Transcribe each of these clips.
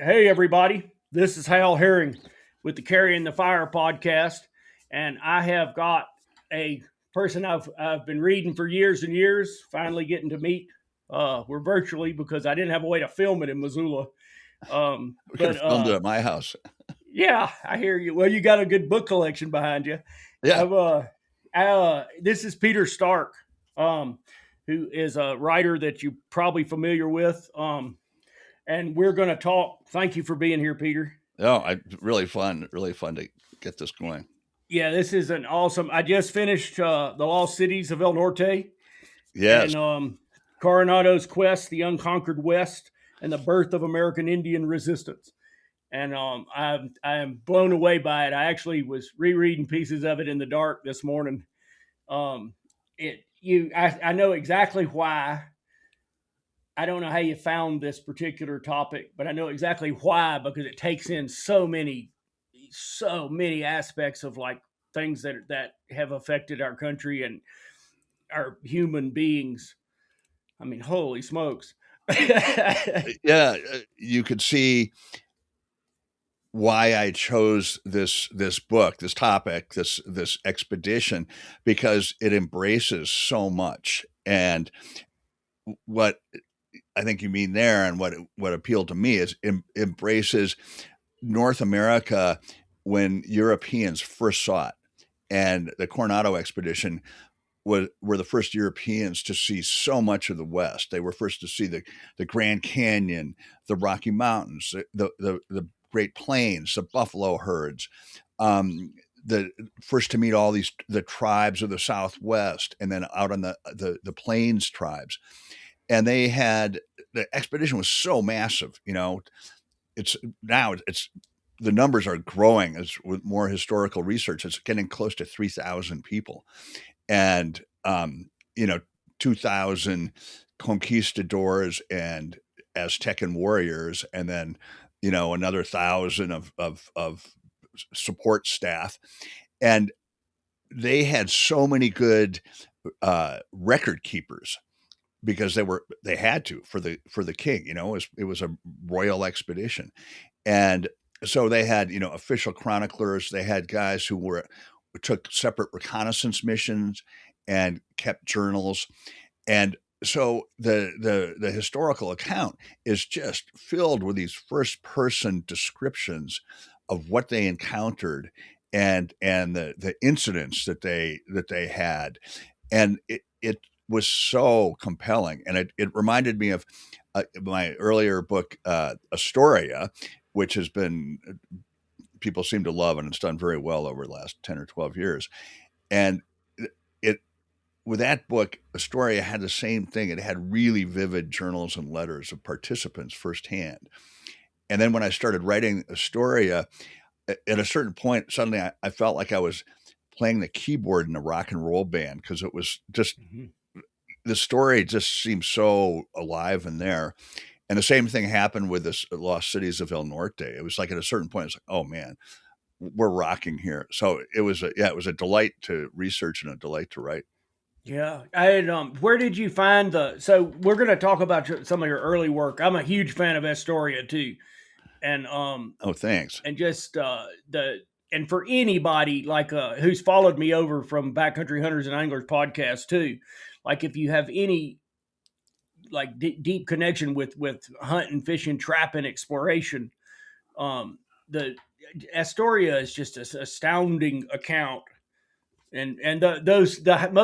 Hey, everybody. This is Hal Herring with the Carrying the Fire podcast. And I have got a person I've been reading for years and years, finally getting to meet. We're virtually because I didn't have a way to film it in Missoula. We could But have filmed it at my house. Yeah, I hear you. Well, you got a good book collection behind you. Yeah. This is Peter Stark, who is a writer that you're probably familiar with. And we're going to talk. Thank you for being here, Peter. Oh, really fun to get this going. Yeah, this is an awesome. I just finished The Lost Cities of El Norte Yes. and Coronado's Quest, The Unconquered West, and the Birth of American Indian Resistance. And I am blown away by it. I actually was rereading pieces of it in the dark this morning. I know exactly why. I don't know how you found this particular topic, but I know exactly why, because it takes in so many aspects of like things that have affected our country and our human beings. I mean, holy smokes. Yeah, you could see why I chose this book, this topic, this expedition, because it embraces so much. And what I think you mean there, and what appealed to me is embraces North America when Europeans first saw it. And the Coronado expedition were the first Europeans to see so much of the West. They were first to see the Grand Canyon, the Rocky Mountains, the Great Plains, the buffalo herds, the first to meet all the tribes of the Southwest, and then out on the Plains tribes. And the expedition was so massive. It's the numbers are growing as with more historical research. It's getting close to 3,000 people, and 2,000 conquistadors and Aztecan warriors, and then another 1,000 of support staff, and they had so many good record keepers because they had to for the king. It was a royal expedition, and so they had official chroniclers. They had guys who took separate reconnaissance missions and kept journals. And so the historical account is just filled with these first person descriptions of what they encountered and the incidents that they had. And it was so compelling. And it reminded me of my earlier book, Astoria, which has been, people seem to love, and it's done very well over the last 10 or 12 years. And with that book, Astoria had the same thing. It had really vivid journals and letters of participants firsthand. And then when I started writing Astoria, at a certain point, suddenly I felt like I was playing the keyboard in a rock and roll band, because it was just, the story just seemed so alive in there. And the same thing happened with this Lost Cities of El Norte. It was like at a certain point, it's like, oh man, we're rocking here. So it was a delight to research and a delight to write. Yeah. Where did you find so we're going to talk about some of your early work. I'm a huge fan of Astoria too. And, oh, thanks. And just, and for anybody like, who's followed me over from Backcountry Hunters and Anglers podcast too, like if you have any like deep connection with hunting, fishing, trapping, exploration, the Astoria is just an astounding account. And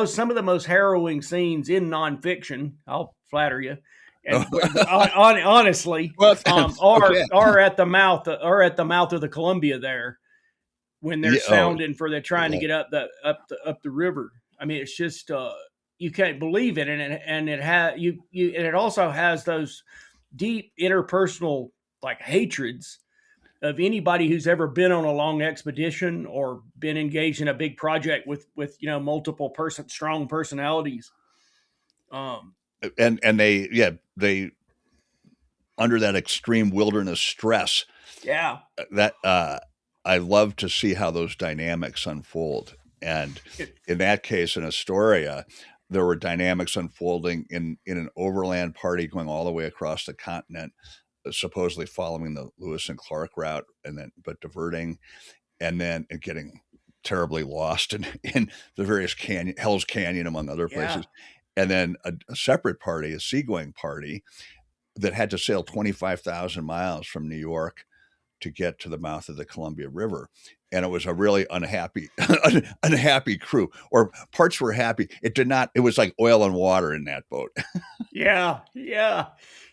some of the most harrowing scenes in nonfiction, I'll flatter you, and honestly, are at the mouth of the Columbia there, when they're sounding they're trying to get up the river. I mean, it's just you can't believe it, and it also has those deep interpersonal like hatreds of anybody who's ever been on a long expedition or been engaged in a big project with multiple strong personalities. And they under that extreme wilderness stress. Yeah. That I love to see how those dynamics unfold. And in that case, in Astoria, there were dynamics unfolding in an overland party going all the way across the continent supposedly following the Lewis and Clark route, but diverting, and then getting terribly lost in the various Hell's Canyon, among other Yeah. places. And then a separate party, a seagoing party, that had to sail 25,000 miles from New York to get to the mouth of the Columbia River. And it was a really unhappy, unhappy crew, or parts were happy. It did not, it was like oil and water in that boat. Yeah. Yeah.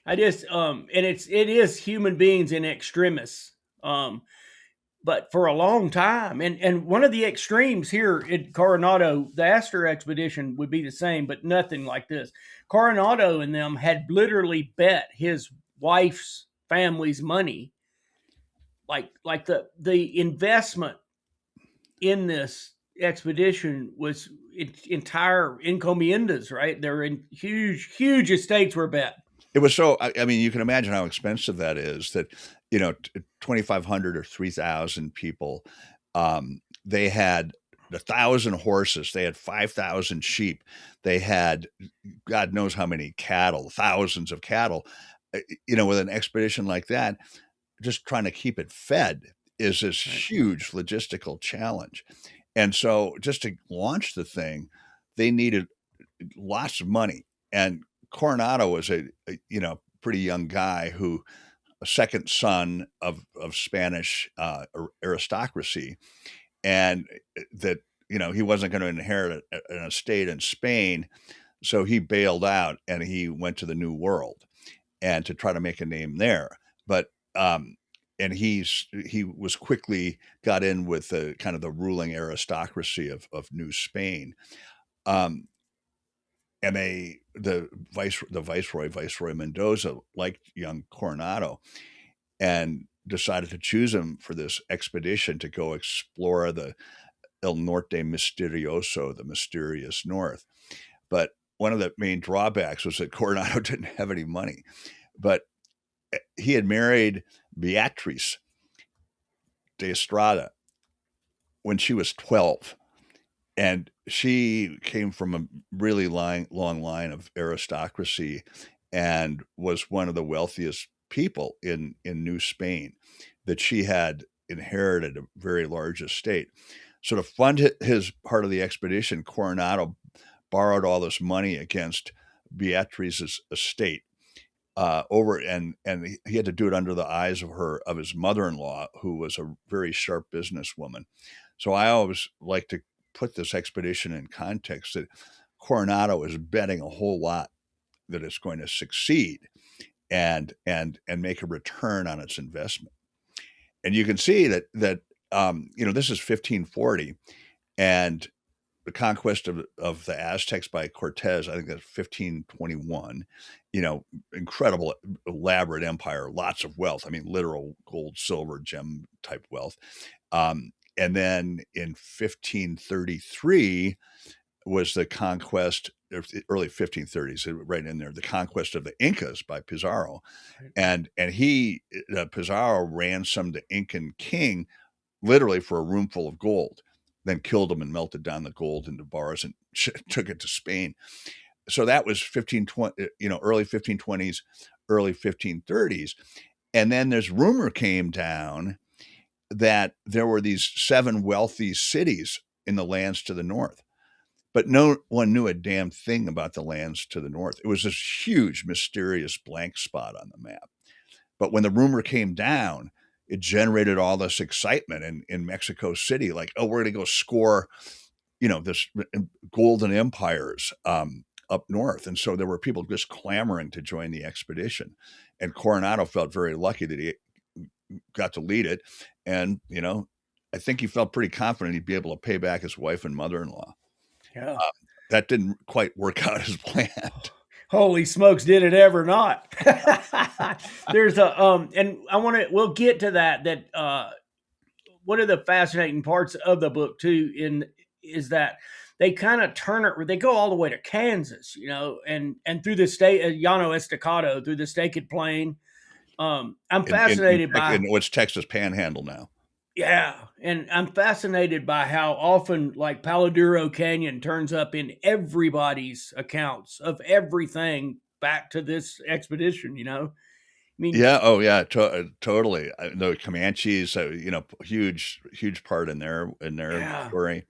I just, and it is human beings in extremis. But for a long time, and one of the extremes here in Coronado, the Astor expedition would be the same, but nothing like this. Coronado and them had literally bet his wife's family's money, like the investment in this expedition was entire encomiendas, right? They're in huge estates were bet. It was so, I mean, you can imagine how expensive that is, that, 2,500 or 3,000 people. They had 1,000 horses. They had 5,000 sheep. They had God knows how many cattle, thousands of cattle. With an expedition like that, just trying to keep it fed is this Right. huge logistical challenge. And so just to launch the thing, they needed lots of money. And Coronado was a pretty young guy, who a second son of Spanish aristocracy, and that he wasn't going to inherit an estate in Spain, so he bailed out and he went to the New World and to try to make a name there. But and he was quickly got in with the kind of the ruling aristocracy of New Spain. Um, and the Viceroy Mendoza liked young Coronado and decided to choose him for this expedition to go explore the El Norte Misterioso, the mysterious North. But one of the main drawbacks was that Coronado didn't have any money. But he had married Beatriz de Estrada when she was 12. And she came from a really long line of aristocracy and was one of the wealthiest people in New Spain, that she had inherited a very large estate. So to fund his part of the expedition, Coronado borrowed all this money against Beatriz's estate, and he had to do it under the eyes of his mother-in-law, who was a very sharp businesswoman. So I always like to put this expedition in context, that Coronado is betting a whole lot that it's going to succeed and make a return on its investment. And you can see that this is 1540, and the conquest of the Aztecs by Cortez, I think that's 1521. Incredible, elaborate empire, lots of wealth. I mean, literal gold, silver, gem type wealth. And then in 1533 was the conquest, early 1530s, right in there, the conquest of the Incas by Pizarro. And Pizarro ransomed the Incan king literally for a room full of gold, then killed him and melted down the gold into bars and took it to Spain. So that was 1520, early 1520s, early 1530s. And then this rumor came down that there were these 7 wealthy cities in the lands to the north, but no one knew a damn thing about the lands to the north. It was this huge, mysterious blank spot on the map. But when the rumor came down, it generated all this excitement in Mexico City, like, oh, we're going to go score, this golden empires up north. And so there were people just clamoring to join the expedition. And Coronado felt very lucky that he got to lead it. And, I think he felt pretty confident he'd be able to pay back his wife and mother-in-law. Yeah. That didn't quite work out as planned. Holy smokes, did it ever not? There's and we'll get to that one of the fascinating parts of the book too is that they kind of turn it, they go all the way to Kansas, and through the state, Llano Estacado, through the Staked Plain. I'm fascinated by what's Texas Panhandle now. Yeah, and I'm fascinated by how often, like, Palo Duro Canyon turns up in everybody's accounts of everything back to this expedition, mean, Yeah. Oh, yeah. Totally. The Comanches, huge part in their yeah. story.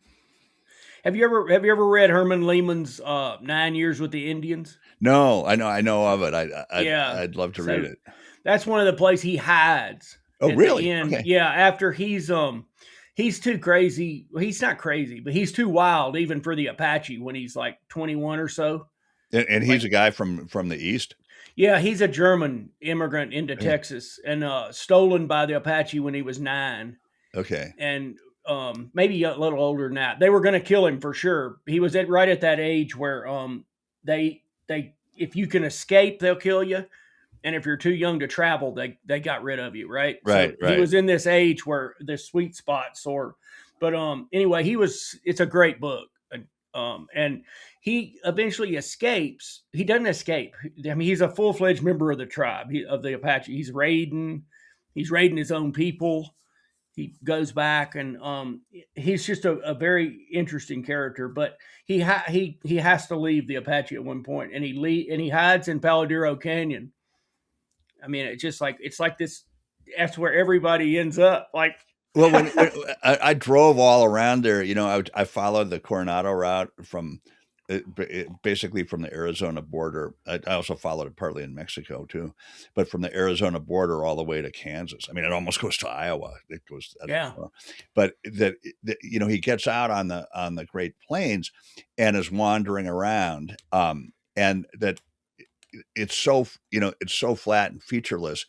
Have you ever read Herman Lehman's 9 Years with the Indians? No, I know of it. Yeah. I'd love to read So it. that's one of the places he hides Oh, at really? the end. Okay. Yeah, after he's too crazy. Well, he's not crazy, but he's too wild even for the Apache when he's like 21 or so. And he's Like, a guy from the East. yeah, he's a German immigrant into Yeah. Texas and stolen by the Apache when he was 9, Okay. and maybe a little older than that. They were going to kill him for sure. He was right at that age where they if you can escape, they'll kill you, and if you're too young to travel, they got rid of you, right? Right. So he Right. was in this age where the sweet spot sort. But anyway, it's a great book, and he eventually escapes. He doesn't escape. I mean, he's a full fledged member of the tribe of the Apache. He's raiding his own people. He goes back, and he's just a very interesting character. But he has to leave the Apache at one point, and he hides in Paladero Canyon. I mean, it's like this. That's where everybody ends up. Like, Well, when I drove all around there, I followed the Coronado route from basically from the Arizona border. I also followed it partly in Mexico too, but from the Arizona border all the way to Kansas. I mean, it almost goes to Iowa. It goes that yeah, far. But he gets out on the Great Plains and is wandering around, and that it's so flat and featureless.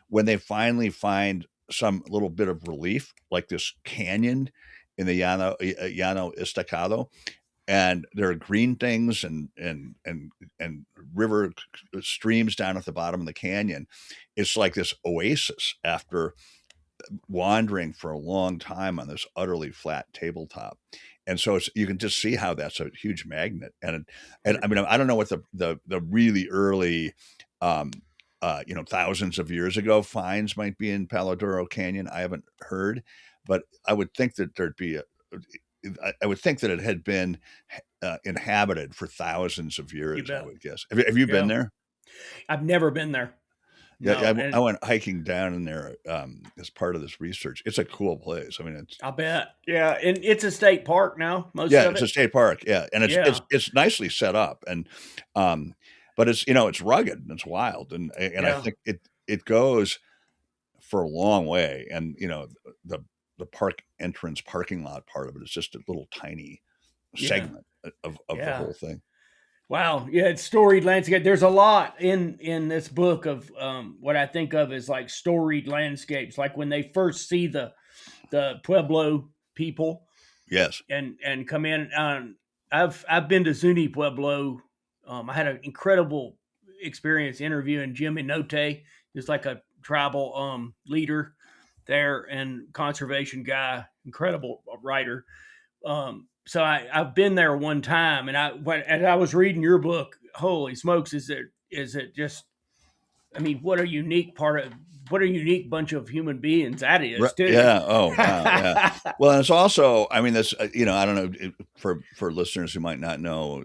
When they finally find some little bit of relief, like this canyon in the Llano Estacado, and there are green things and river streams down at the bottom of the canyon. It's like this oasis after wandering for a long time on this utterly flat tabletop. And so you can just see how that's a huge magnet. And I mean, I don't know what the really early, um, thousands of years ago finds might be in Paladoro Canyon. I haven't heard, but I would think that there'd be I would think that it had been inhabited for thousands of you years. I bet. would guess. Have you been Yeah, there? I've never been there. Yeah, No, I and went hiking down in there as part of this research. It's a cool place. I mean, I bet. Yeah, and it's a state park now. Most yeah, of it's a it. state park. Yeah, and Yeah, it's nicely set up, and um, but it's rugged and it's wild, and I yeah, think it goes for a long way, and the the park entrance parking lot part of it is just a little tiny yeah, segment of the yeah. whole thing. Wow. Yeah, it's storied landscape. There's a lot in this book of what I think of as like storied landscapes, like when they first see the Pueblo people Yes. and come in. I've been to Zuni Pueblo. I had an incredible experience interviewing Jimmy Note, who's like a tribal leader there and conservation guy, incredible writer. So I've been there one time, and as I was reading your book, holy smokes, is it just? I mean, what a unique bunch of human beings that is too. Yeah. Oh, wow. Yeah. Well, and it's also, I mean, this, I don't know for listeners who might not know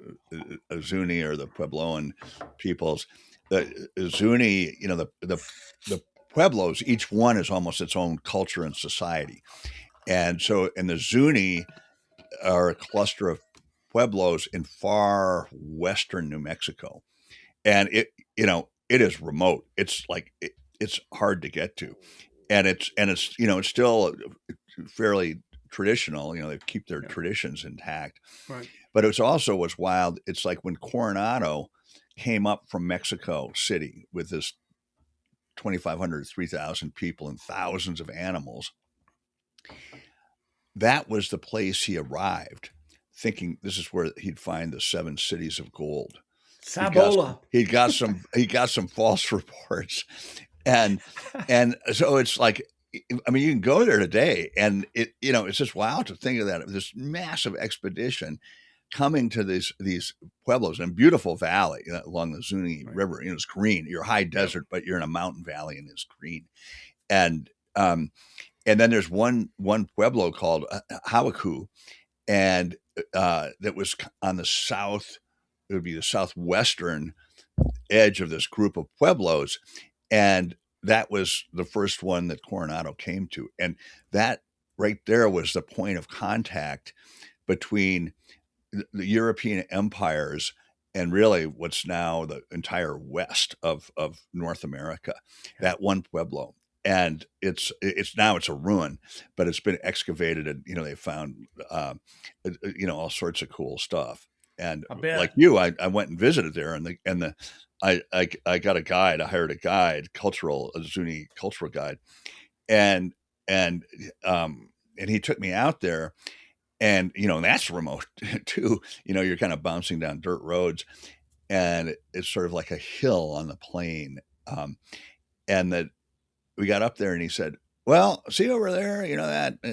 Zuni or the Puebloan peoples, the Zuni, the Pueblos, each one is almost its own culture and society. And the Zuni are a cluster of Pueblos in far western New Mexico. And it is remote. It's hard to get to, it's still fairly traditional. They keep their Yeah, traditions intact. right. But it's also what's wild. It's like when Coronado came up from Mexico City with this 2,500, 3,000 people and thousands of animals. That was the place he arrived, thinking this is where he'd find the 7 cities of gold. He got Sabola. he got some false reports, and so it's like, I mean, you can go there today, and it's just wild to think of that, this massive expedition coming to these pueblos in a beautiful valley along the Zuni Right. River. It's green. You're high Yep. desert, but you're in a mountain valley, and it's green. And and then there's one pueblo called Hawaku, and that was on the south. It would be the southwestern edge of this group of pueblos, and that was the first one that Coronado came to. And that right there was the point of contact between the European empires and really what's now the entire west of North America, that one pueblo. And it's now it's a ruin, but it's been excavated, and they found all sorts of cool stuff. And I bet. like you, I went and visited there, and I got a guide. I hired a guide, a Zuni cultural guide, and and and he took me out there, and that's remote too. You're kind of bouncing down dirt roads, and it's sort of like a hill on the plain. And that we got up there, and he said, "Well, see over there,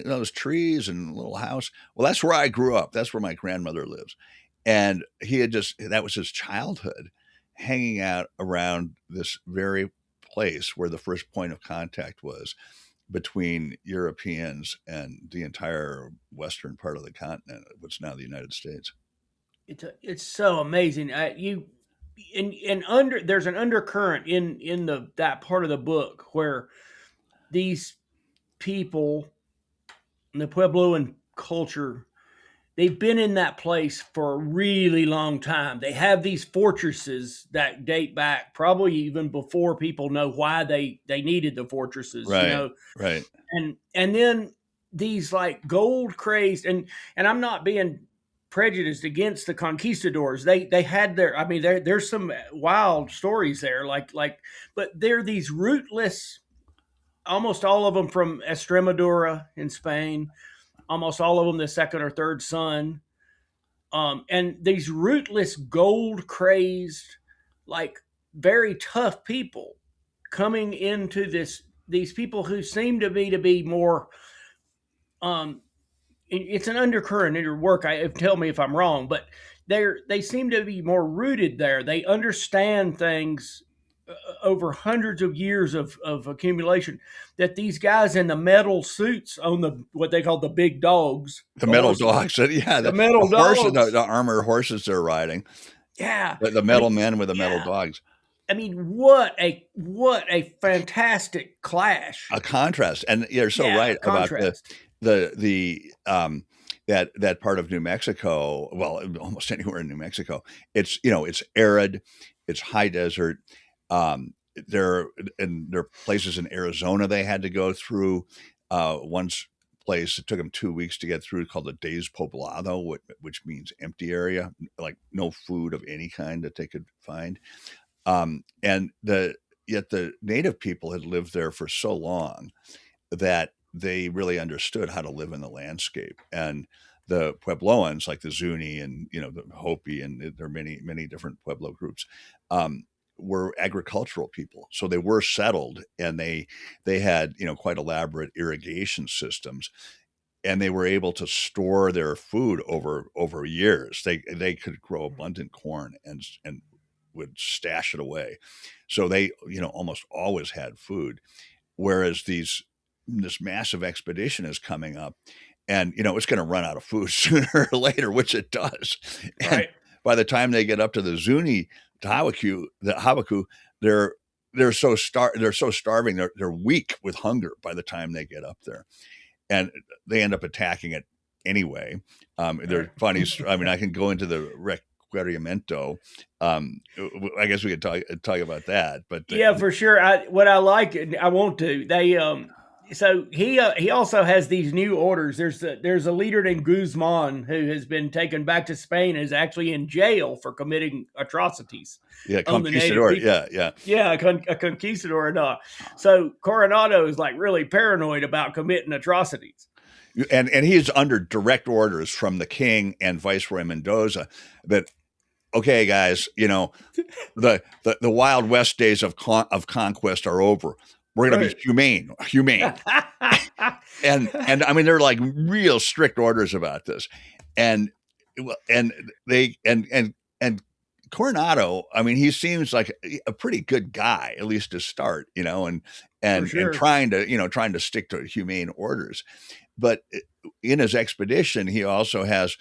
those trees and little house. Well, that's where I grew up. That's where my grandmother lives." And that was his childhood, hanging out around this very place where the first point of contact was between Europeans and the entire western part of the continent, what's now the United States. It's so amazing. There's an undercurrent in that part of the book where these people, the Puebloan culture, they've been in that place for a really long time. They have these fortresses that date back probably even before people know why they needed the fortresses, Right, right. and then these like gold crazed, and I'm not being prejudiced against the conquistadors. They had their, I mean, there's some wild stories there, but they're these rootless, almost all of them from Extremadura in Spain, almost all of them the second or third son. And these rootless, gold crazed, like very tough people coming into these people who seem to be more. It's an undercurrent in your work. Tell me if I'm wrong, but they seem to be more rooted there. They understand things over hundreds of years of accumulation, that these guys in the metal suits on the what they call the big dogs, The metal dogs. Yeah, the the metal horses, dogs. the armored horses they're riding. Yeah, The I metal mean, men with the metal yeah. dogs. I mean, what a fantastic clash. A contrast, and you're so Yeah, right about contrast. that part of New Mexico. Well, almost anywhere in New Mexico, it's arid, it's high desert. There are places in Arizona they had to go through. Once place it took them 2 weeks to get through, called the Despoblado, which means empty area, like no food of any kind that they could find. And yet the native people had lived there for so long that they really understood how to live in the landscape. And the Puebloans, like the Zuni and the Hopi, and there are many different Pueblo groups, were agricultural people. So they were settled, and they had quite elaborate irrigation systems, and they were able to store their food over years. They could grow abundant corn and would stash it away. So they, almost always had food. Whereas this massive expedition is coming up, and it's going to run out of food sooner or later, which it does. And Right. by the time they get up to the Zuni, the Hawaku, they're so starving, they're weak with hunger by the time they get up there, and they end up attacking it anyway. They're funny. I mean, I can go into the requerimiento. I guess we could talk about that, but Yeah, for sure. What I like, I want to. So he also has these new orders. There's a leader named Guzman who has been taken back to Spain and is actually in jail for committing atrocities yeah, on the native conquistador, people. yeah. Yeah, a conquistador and all. So Coronado is like really paranoid about committing atrocities. And he's under direct orders from the king and Viceroy Mendoza that, okay, guys, the Wild West days of conquest are over. We're going to be humane. And I mean, they're like real strict orders about this. And Coronado, I mean, he seems like a pretty good guy, at least to start, and sure. trying to stick to humane orders. But in his expedition, he also has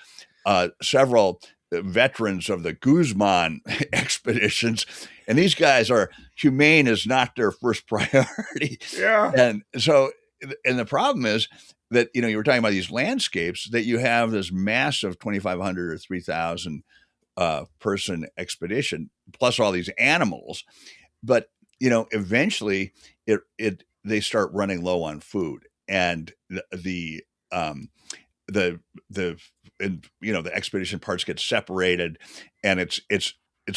several veterans of the Guzman expeditions, and these guys are humane is not their first priority. Yeah. And so, and the problem is that, you were talking about these landscapes, that you have this massive 2,500 or 3,000 person expedition, plus all these animals. But, eventually they start running low on food, and the and the expedition parts get separated, and it's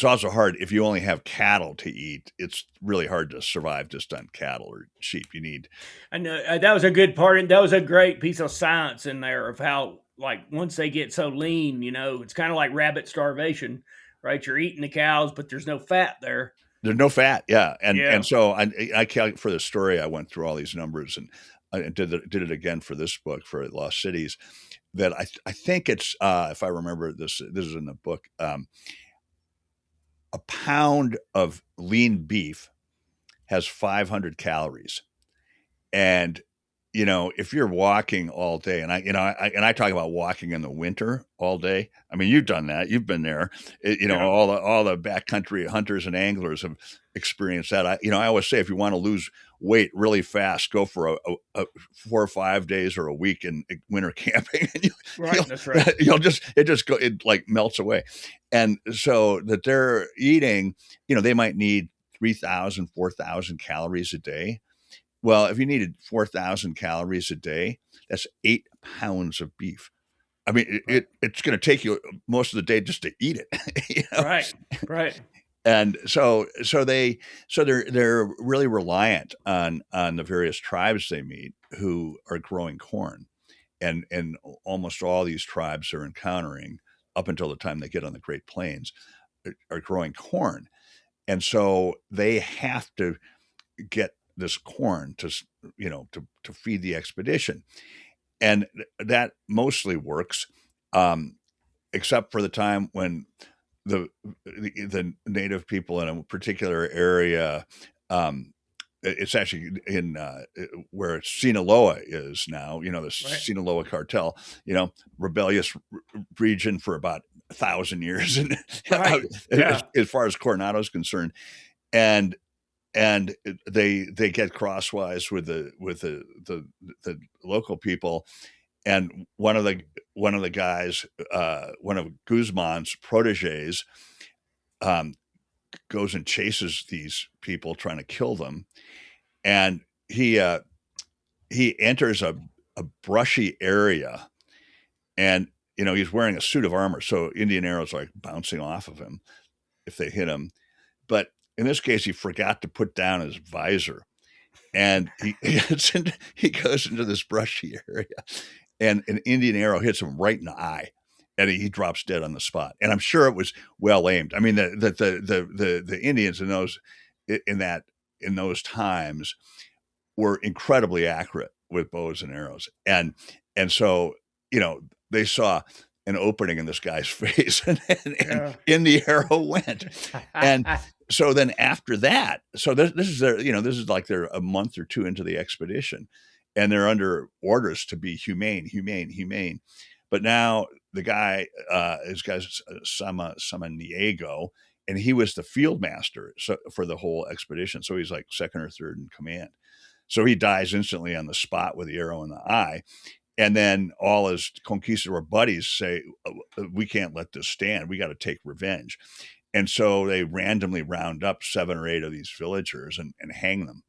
also hard if you only have cattle to eat. It's really hard to survive just on cattle or sheep. You need. I know that was a good part. And that was a great piece of science in there of how, like, once they get so lean, it's kind of like rabbit starvation, right? You're eating the cows, but there's no fat there. There's no fat, yeah, and Yeah. so I for the story, I went through all these numbers, and I did it again for this book for Lost Cities. That I think it's if I remember this is in the book. A pound of lean beef has 500 calories, and if you're walking all day, and I talk about walking in the winter all day. I mean, you've done that. You've been there. Yeah. All the backcountry hunters and anglers have experienced that. I always say, if you want to lose weight really fast, go for a 4 or 5 days or a week in winter camping. And That's right. It like melts away. And so that they're eating, they might need 3,000, 4,000 calories a day. Well, if you needed 4,000 calories a day, that's 8 pounds of beef. I mean, it's going to take you most of the day just to eat it. Right. And so they're really reliant on the various tribes they meet who are growing corn, and almost all these tribes are encountering, up until the time they get on the Great Plains, are growing corn, and so they have to get this corn to feed the expedition, and that mostly works, except for the time when the native people in a particular area, it's actually in where Sinaloa is now, the Right. Sinaloa cartel, rebellious region for about 1,000 years, and Right. Yeah. as far as Coronado is concerned, and they get crosswise with the local people, and one of the guys, one of Guzman's proteges, goes and chases these people trying to kill them, and he enters a brushy area, and he's wearing a suit of armor, so Indian arrows are like bouncing off of him if they hit him. But in this case, he forgot to put down his visor, and he goes into this brushy area, and an Indian arrow hits him right in the eye, and he drops dead on the spot. And I'm sure it was well aimed. I mean, the Indians in those times were incredibly accurate with bows and arrows, and so they saw an opening in this guy's face, and in the arrow went. And so then after that, so this is this is like they're a month or two into the expedition, and they're under orders to be humane. But now the guy, his guy's Samaniego, and he was the field master for the whole expedition. So he's like second or third in command. So he dies instantly on the spot with the arrow in the eye. And then all his conquistador buddies say, we can't let this stand. We got to take revenge. And so they randomly round up 7 or 8 of these villagers and hang them.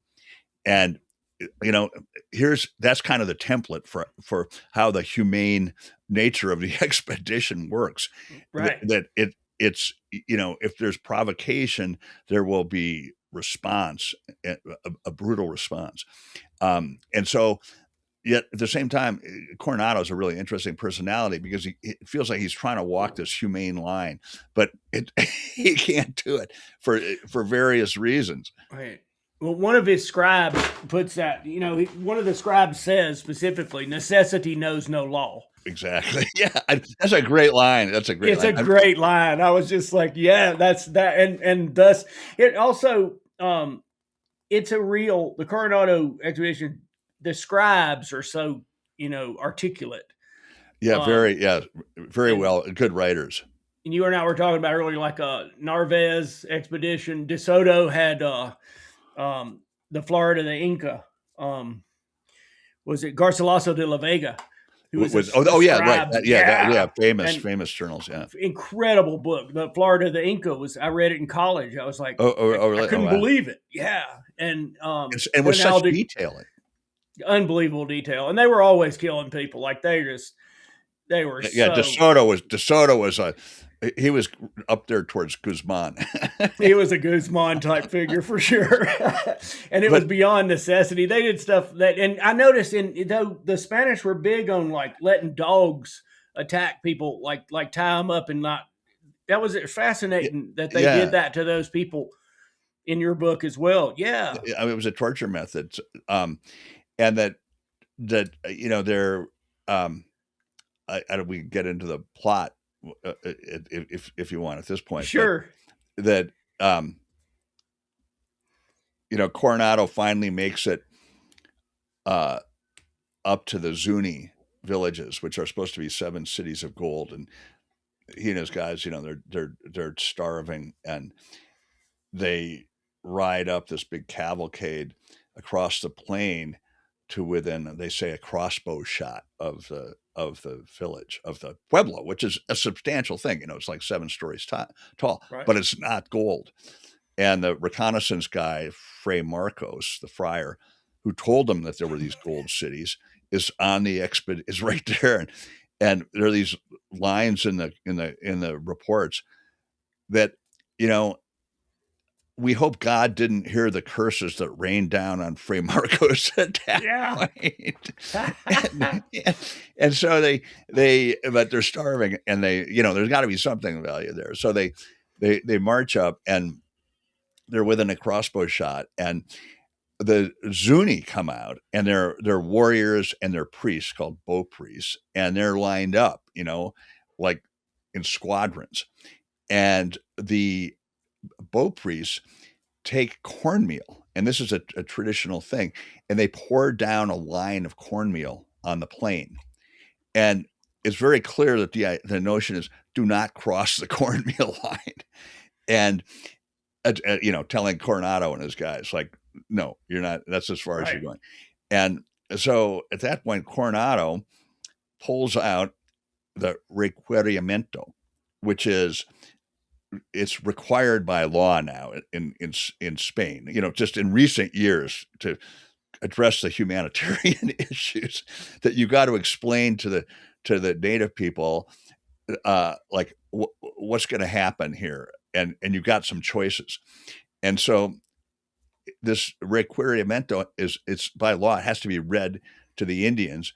And, that's kind of the template for how the humane nature of the expedition works. Right. That it's, if there's provocation, there will be response, a brutal response. And so, yet at the same time, Coronado is a really interesting personality, because it feels like he's trying to walk this humane line, but he can't do it for various reasons. Right. Well, one of his scribes puts that, one of the scribes says specifically, necessity knows no law. Exactly. Yeah. That's a great line. It's a great line. I was just like, yeah, that's that. And thus it also, it's the Coronado expedition, the scribes are so, articulate. Yeah. Very well. Good writers. and you and I were talking about earlier, like Narvaez expedition. De Soto had um, the Florida the Inca. Um, was it Garcilaso de la Vega, who was a Yeah, right. scribe? Yeah, Yeah, famous and famous journals. Yeah. incredible book. The Florida the Inca was. I read it in college. I was like, I Really? Oh, couldn't wow. believe it. Yeah, and And with then how such the detailing. unbelievable detail, and they were always killing people. Like they were Yeah, so. DeSoto was he was up there towards Guzman. He was a Guzman type figure for sure, and it was But beyond necessity. They did stuff that, and I noticed though the Spanish were big on like letting dogs attack people, like tie them up and not. That was fascinating that they did yeah, that to those people in your book as well. Yeah, I mean, it was a torture method, and they're I don't we get into the plot if you want at this point, but sure. that um, Coronado finally makes it uh, up to the Zuni villages, which are supposed to be 7 cities of gold, and he and his guys, they're starving, and they ride up this big cavalcade across the plain to within, they say, a crossbow shot of the village of the pueblo, which is a substantial thing. It's like 7 stories tall, Right. but it's not gold. And the reconnaissance guy, Fray Marcos, the friar, who told them that there were these gold cities, is on the is right there, and there are these lines in the reports that you know we hope God didn't hear the curses that rained down on Fray Marcos at that Yeah. point. and so but they're starving, and there's got to be something of value there. So they march up, and they're within a crossbow shot, and the Zuni come out, and they're warriors and they're priests called bow priests, and they're lined up, like in squadrons. And the bow priests take cornmeal, and this is a traditional thing, and they pour down a line of cornmeal on the plain. And it's very clear that the notion is do not cross the cornmeal line. And telling Coronado and his guys, like, no, you're not. That's as far as you're Right. going. And so at that point, Coronado pulls out the requerimiento, which is it's required by law now in Spain. Just in recent years to address the humanitarian issues that you got to explain to the native people, like what's going to happen here, and you've got some choices. And so this requerimiento it's by law, it has to be read to the Indians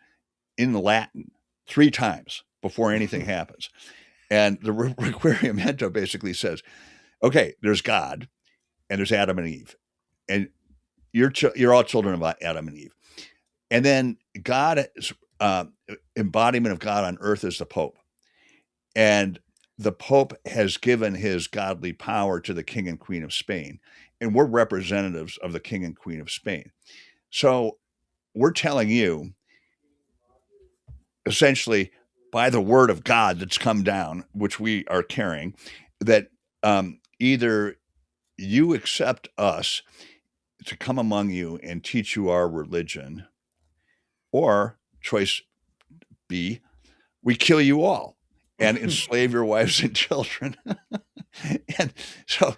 in Latin 3 times before anything happens. And the requerimiento basically says, okay, there's God, and there's Adam and Eve, and you're all children of Adam and Eve. And then God, embodiment of God on earth is the Pope, and the Pope has given his godly power to the King and Queen of Spain, and we're representatives of the King and Queen of Spain. So we're telling you, essentially, by the word of God that's come down, which we are carrying, that either you accept us to come among you and teach you our religion, or choice B, we kill you all and enslave your wives and children. And so,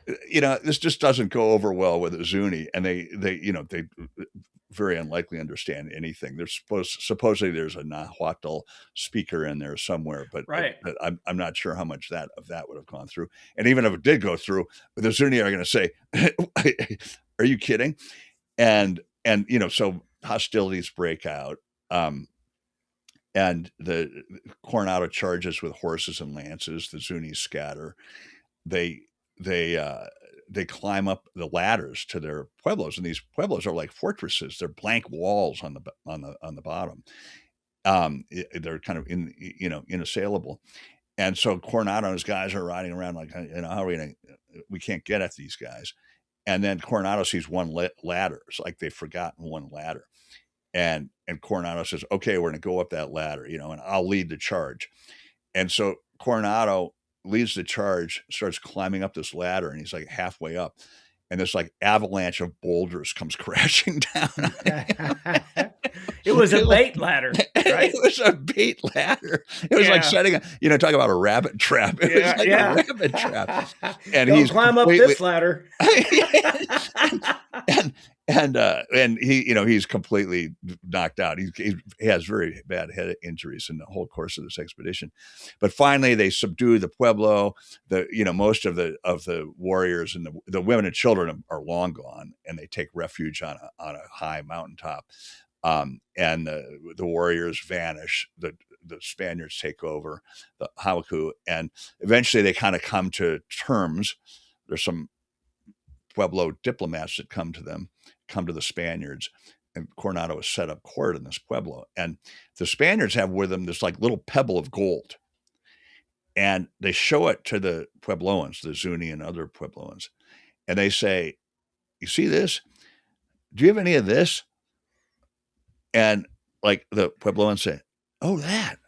this just doesn't go over well with the Zuni, and they very unlikely understand anything. There's supposedly there's a Nahuatl speaker in there somewhere, but Right. I'm not sure how much of that would have gone through. And even if it did go through, the Zuni are going to say, "Are you kidding?" And so hostilities break out. And the Coronado charges with horses and lances. The Zunis scatter. They they uh, they climb up the ladders to their pueblos, and these pueblos are like fortresses. They're blank walls on the bottom. They're kind of inassailable. And so Coronado and his guys are riding around like, how are we going to? We can't get at these guys. And then Coronado sees one ladder. It's like they've forgotten one ladder. And Coronado says, okay, we're going to go up that ladder, and I'll lead the charge. And so Coronado leads the charge, starts climbing up this ladder, and he's like halfway up, and this like avalanche of boulders comes crashing down on him. It was a It bait ladder, right? It was a bait ladder. It was like Yeah. setting a, talk about a rabbit trap. It was like a rabbit trap. And Don't he's climb up completely, this ladder. and he, he's completely knocked out. He has very bad head injuries in the whole course of this expedition. But finally, they subdue the pueblo. Most of the warriors and the women and children are long gone, and they take refuge on a high mountaintop. And the warriors vanish. The Spaniards take over the Hawku, and eventually they kind of come to terms. There's some Pueblo diplomats that come to the Spaniards, and Coronado has set up court in this Pueblo. And the Spaniards have with them this like little pebble of gold, and they show it to the Puebloans, the Zuni and other Puebloans, and they say, "You see this? Do you have any of this?" And like the Puebloans say, "Oh, that.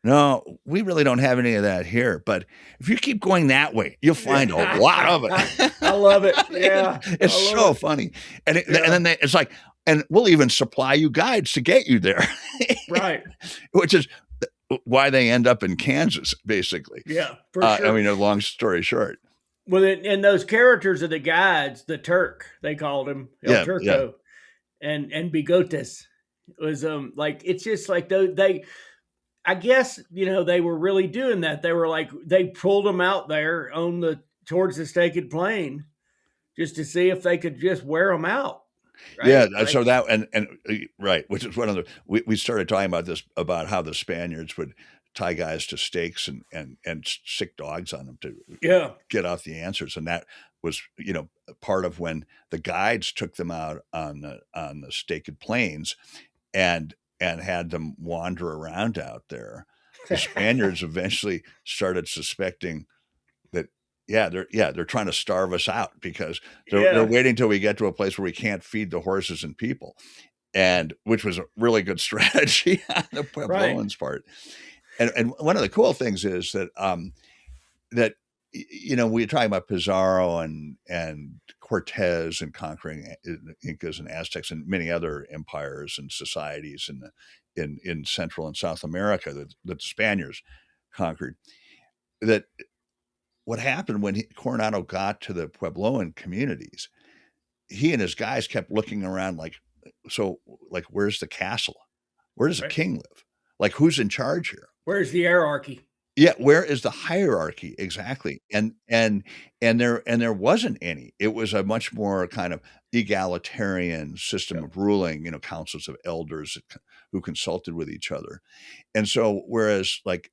No, we really don't have any of that here. But if you keep going that way, you'll find a lot of it." I love it. Yeah. It's so funny. And then it's like, and we'll even supply you guides to get you there. Right. Which is why they end up in Kansas, basically. Yeah, for sure. I mean, a long story short. Well, and those characters are the guides, the Turk, they called him, El Turco, and Bigotes. It was like, it's just like they I guess, they were really doing that. They were like, they pulled them out there towards the Staked Plain just to see if they could just wear them out. Right? Yeah. Like, so that, and right. Which is one of the, we started talking about this, about how the Spaniards would tie guys to stakes and sick dogs on them to get out the answers. And that was, part of when the guides took them out on the Staked Plains and had them wander around out there. The Spaniards eventually started suspecting that, they're trying to starve us out because they're waiting till we get to a place where we can't feed the horses and people, and which was a really good strategy on the Puebloans' part. And one of the cool things is that we're talking about Pizarro and Cortez and conquering Incas and Aztecs and many other empires and societies in Central and South America that the Spaniards conquered. That what happened when Coronado got to the Puebloan communities, he and his guys kept looking around like, where's the castle? Where does the king live? Like, who's in charge here? Where's the hierarchy? Yeah, where is the hierarchy exactly? And there wasn't any. It was a much more kind of egalitarian system of ruling. Councils of elders who consulted with each other, and so whereas like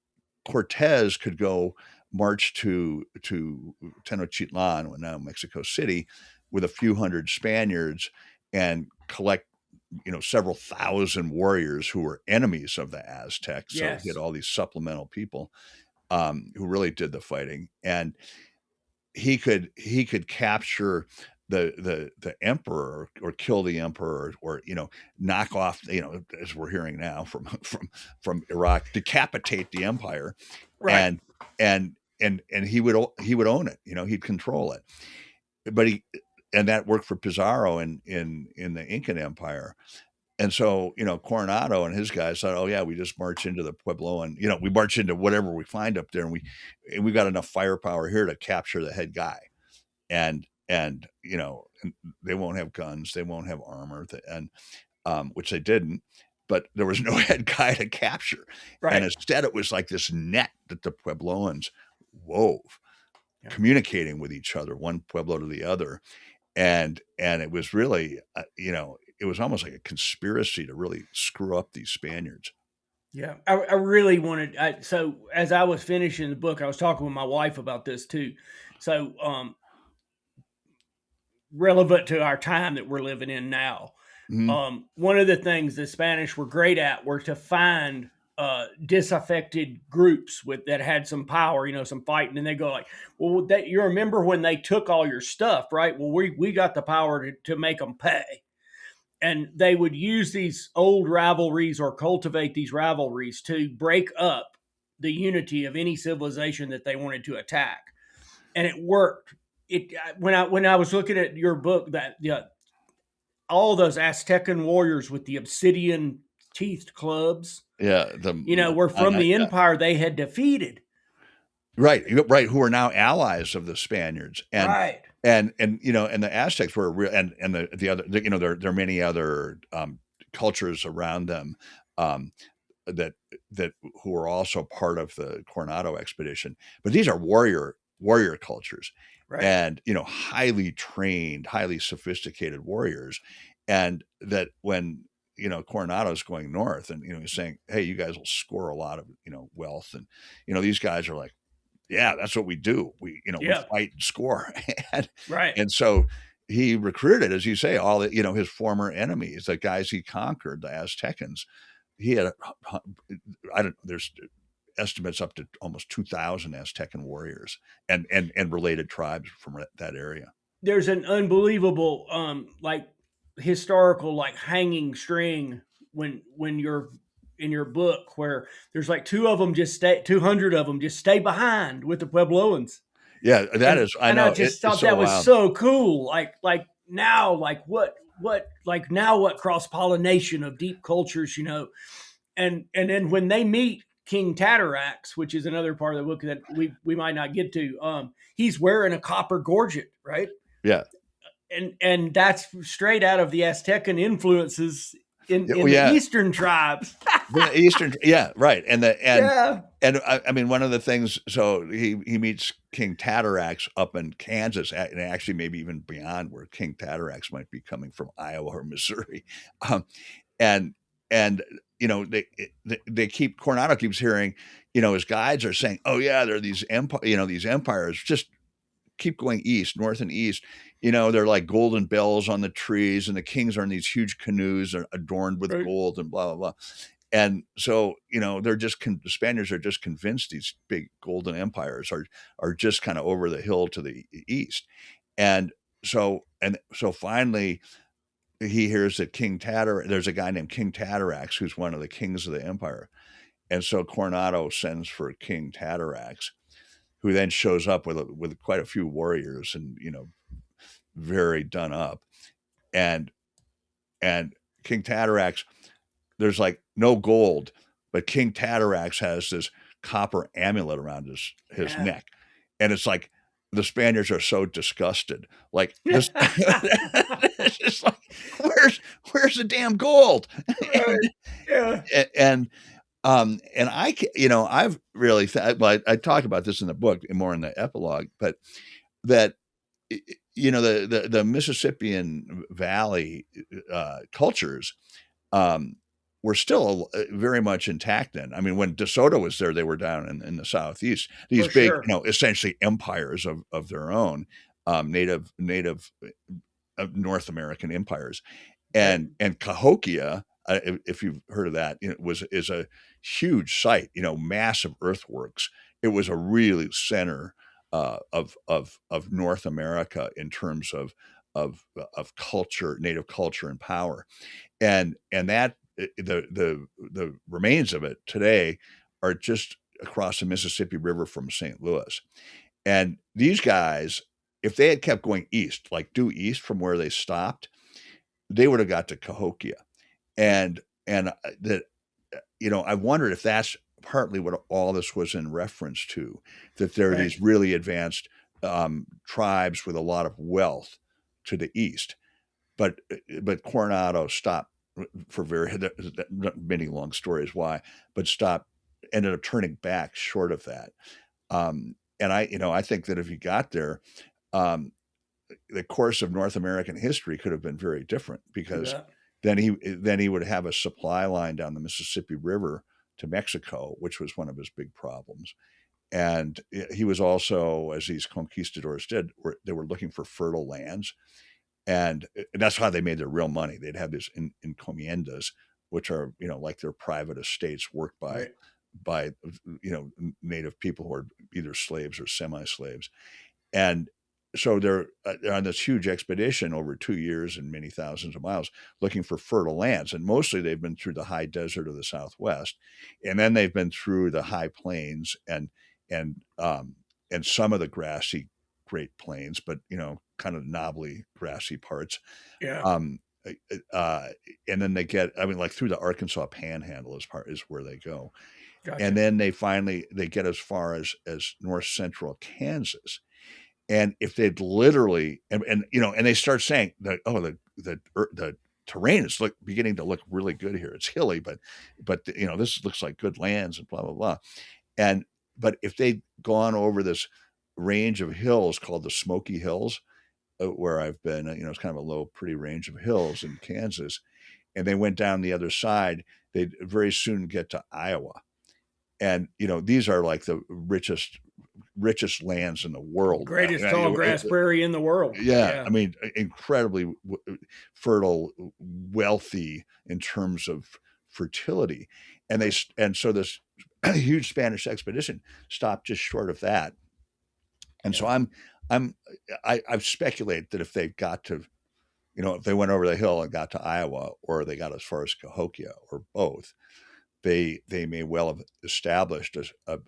Cortez could go march to Tenochtitlan, now Mexico City, with a few hundred Spaniards and collect several thousand warriors who were enemies of the Aztecs. So he had all these supplemental people who really did the fighting, and he could capture the emperor or kill the emperor or knock off, as we're hearing now from Iraq, decapitate the empire, right. and he would own it. He'd control it. But that worked for Pizarro in the Incan Empire. And so, Coronado and his guys thought, oh yeah, we just march into the Pueblo and, we march into whatever we find up there, and we've got enough firepower here to capture the head guy. And they won't have guns, they won't have armor, and which they didn't, but there was no head guy to capture. Right. And instead it was like this net that the Puebloans wove, communicating with each other, one Pueblo to the other. And it was really, it was almost like a conspiracy to really screw up these Spaniards. Yeah, I really wanted. So as I was finishing the book, I was talking with my wife about this too. So relevant to our time that we're living in now. Mm-hmm. One of the things the Spanish were great at were to find disaffected groups that had some power, some fighting, and they go like, well, you remember when they took all your stuff, right? Well, we got the power to make them pay. And they would use these old rivalries or cultivate these rivalries to break up the unity of any civilization that they wanted to attack, and it worked. It when I was looking at your book, that all those Aztecan warriors with the obsidian teethed clubs, Yeah, were from the empire they had defeated. right, right, who are now allies of the Spaniards, Right. and and the Aztecs were real, and the other, there are many other cultures around them, um, that who are also part of the Coronado expedition, but these are warrior cultures, Right. and highly trained, highly sophisticated warriors, and that when Coronado's going north, and he's saying, hey, you guys will score a lot of wealth, and these guys are like, yeah, that's what we do. We Yeah. fight and score. and, Right. and so he recruited, as you say, all the, his former enemies, the guys he conquered, the Aztecans. He had, there's estimates up to almost 2,000 Aztecan warriors and related tribes from that area. There's an unbelievable, like historical, like hanging string when you're in your book, where there's like 200 of them just stay behind with the Puebloans. Yeah, that and is, I and I know, just it's thought so that was wild. so cool. Like now, like what cross pollination of deep cultures, and then when they meet King Tatarax, which is another part of the book that we might not get to, he's wearing a copper gorget, right? Yeah. And that's straight out of the Aztecan influences Yeah, in well, the yeah. Eastern tribes. The Eastern, yeah, right, and Yeah. I mean, one of the things. So he meets King Tatarax up in Kansas, and actually maybe even beyond, where King Tatarax might be coming from, Iowa or Missouri, and they keep Coronado keeps hearing, his guides are saying, oh yeah, there are these these empires just keep going east, north and east. They're like golden bells on the trees, and the kings are in these huge canoes adorned with Right. gold and blah blah blah. And so, they're just the Spaniards are just convinced these big golden empires are just kind of over the hill to the east. And so finally he hears that there's a guy named King Tatarax who's one of the kings of the empire. And so Coronado sends for King Tatarax, who then shows up with quite a few warriors, and very done up. And King Tatarax, there's like no gold, but King Tatarax has this copper amulet around his Yeah. neck, and it's like the Spaniards are so disgusted, like this. It's just like, where's the damn gold? Right. Yeah. and and I've really well, I talk about this in the book and more in the epilogue, but that the Mississippian Valley cultures were still very much intact then. I mean, when DeSoto was there, they were down in the southeast. These For big, sure. essentially empires of their own, native North American empires, Right. and Cahokia. If you've heard of that, is a huge site. Massive earthworks. It was a really center of North America in terms of culture, native culture, and power, and that the remains of it today are just across the Mississippi River from St. Louis. And these guys, if they had kept going east, like due east from where they stopped, they would have got to Cahokia. And that I wondered if that's partly what all this was in reference to, that there are Right. these really advanced tribes with a lot of wealth to the east, but Coronado stopped for many long stories why, but stopped, ended up turning back short of that. And I think that if you got there, um, the course of North American history could have been very different, because Yeah. then he would have a supply line down the Mississippi River to Mexico, which was one of his big problems. And he was also, as these conquistadors did, they were looking for fertile lands, and that's how they made their real money. They'd have these encomiendas, which are like their private estates worked Right. by native people who are either slaves or semi-slaves, and so they're on this huge expedition over 2 years and many thousands of miles looking for fertile lands. And mostly they've been through the high desert of the Southwest. And then they've been through the high plains and, and some of the grassy Great Plains, but, kind of knobbly grassy parts. Yeah. Um, and then they get, like through the Arkansas Panhandle is where they go. Gotcha. And then they get as far as north central Kansas. And if they'd literally, and they start saying that, the terrain is beginning to look really good here. It's hilly, but this looks like good lands and blah blah blah. But if they'd gone over this range of hills called the Smoky Hills, where I've been, it's kind of a low, pretty range of hills in Kansas, and they went down the other side, they'd very soon get to Iowa. And, these are like the richest lands in the world. Greatest tall grass prairie in the world. Yeah. I mean, incredibly fertile, wealthy in terms of fertility. And so this huge Spanish expedition stopped just short of that. And so I've speculated that if they got to, if they went over the hill and got to Iowa, or they got as far as Cahokia, or both, they may well have established a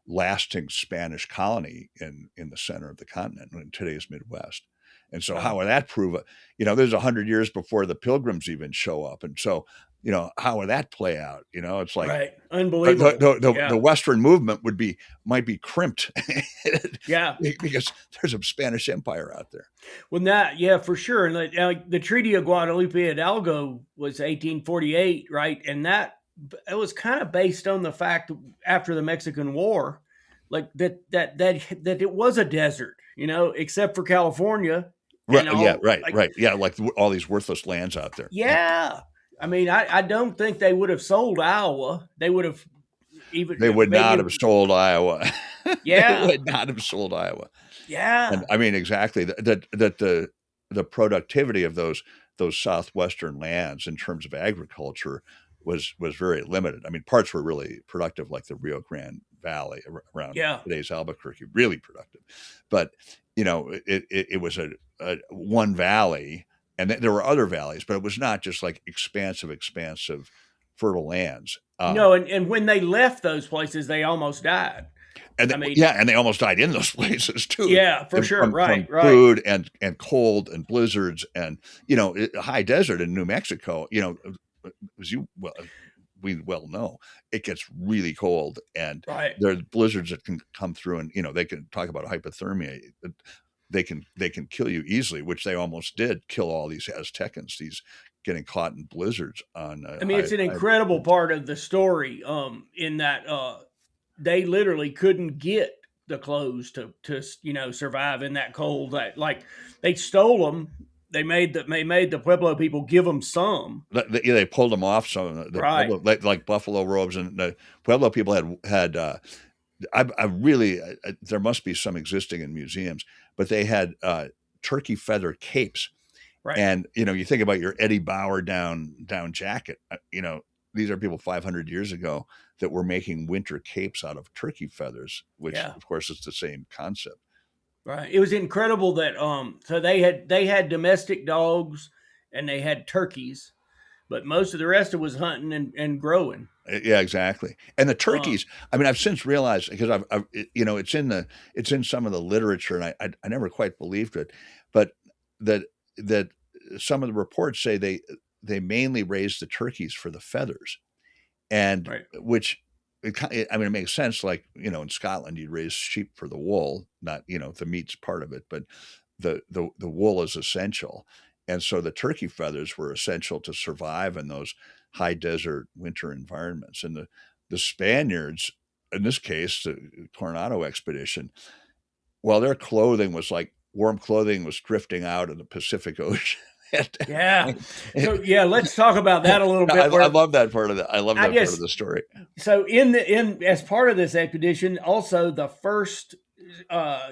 lasting Spanish colony in the center of the continent, in today's Midwest. And so how would that prove it? There's 100 years before the Pilgrims even show up. And so, how would that play out? It's like, right. Unbelievable. The Western movement might be crimped. Yeah. Because there's a Spanish Empire out there. Well, for sure. And the Treaty of Guadalupe Hidalgo was 1848, right? And it was kind of based on the fact after the Mexican War, like that it was a desert, except for California. Right. Right. Yeah. Like all these worthless lands out there. Yeah. I mean, I don't think they would have sold Iowa. They would have They would not have sold Iowa. Yeah. They would not have sold Iowa. Yeah. And I mean, exactly that the productivity of those southwestern lands in terms of agriculture was very limited. I mean, parts were really productive, like the Rio Grande Valley around today's Albuquerque, really productive. But it was a one valley, and there were other valleys, but it was not just like expansive fertile lands. No, and when they left those places, they almost died. And and they almost died in those places too. Yeah, for sure. From food and cold and blizzards and high desert in New Mexico. As we well know, it gets really cold, and there are blizzards that can come through, and they can talk about hypothermia. They can kill you easily, which they almost did kill all these Aztecans. These getting caught in blizzards on. It's an incredible part of the story. In that they literally couldn't get the clothes to survive in that cold. That like they stole them. They made the Pueblo people give them some. They pulled them off some, Pueblo, like buffalo robes, and the Pueblo people had. I really there must be some existing in museums, but they had turkey feather capes. Right. And you think about your Eddie Bauer down jacket. These are people 500 years ago that were making winter capes out of turkey feathers, which of course is the same concept. Right. It was incredible that so they had domestic dogs and they had turkeys, but most of the rest of it was hunting and growing. Yeah, exactly. And the turkeys, I've since realized, because I've it's in some of the literature, and I never quite believed it, but that some of the reports say they mainly raised the turkeys for the feathers, and which it makes sense. Like in Scotland, you'd raise sheep for the wool, not the meat's part of it, but the wool is essential, and so the turkey feathers were essential to survive in those high desert winter environments. And the Spaniards, in this case, the Coronado expedition, while their clothing was like warm clothing was drifting out in the Pacific Ocean. Yeah. So let's talk about that a little bit. I love that part of it. I love that part of the story. So as part of this expedition, also the first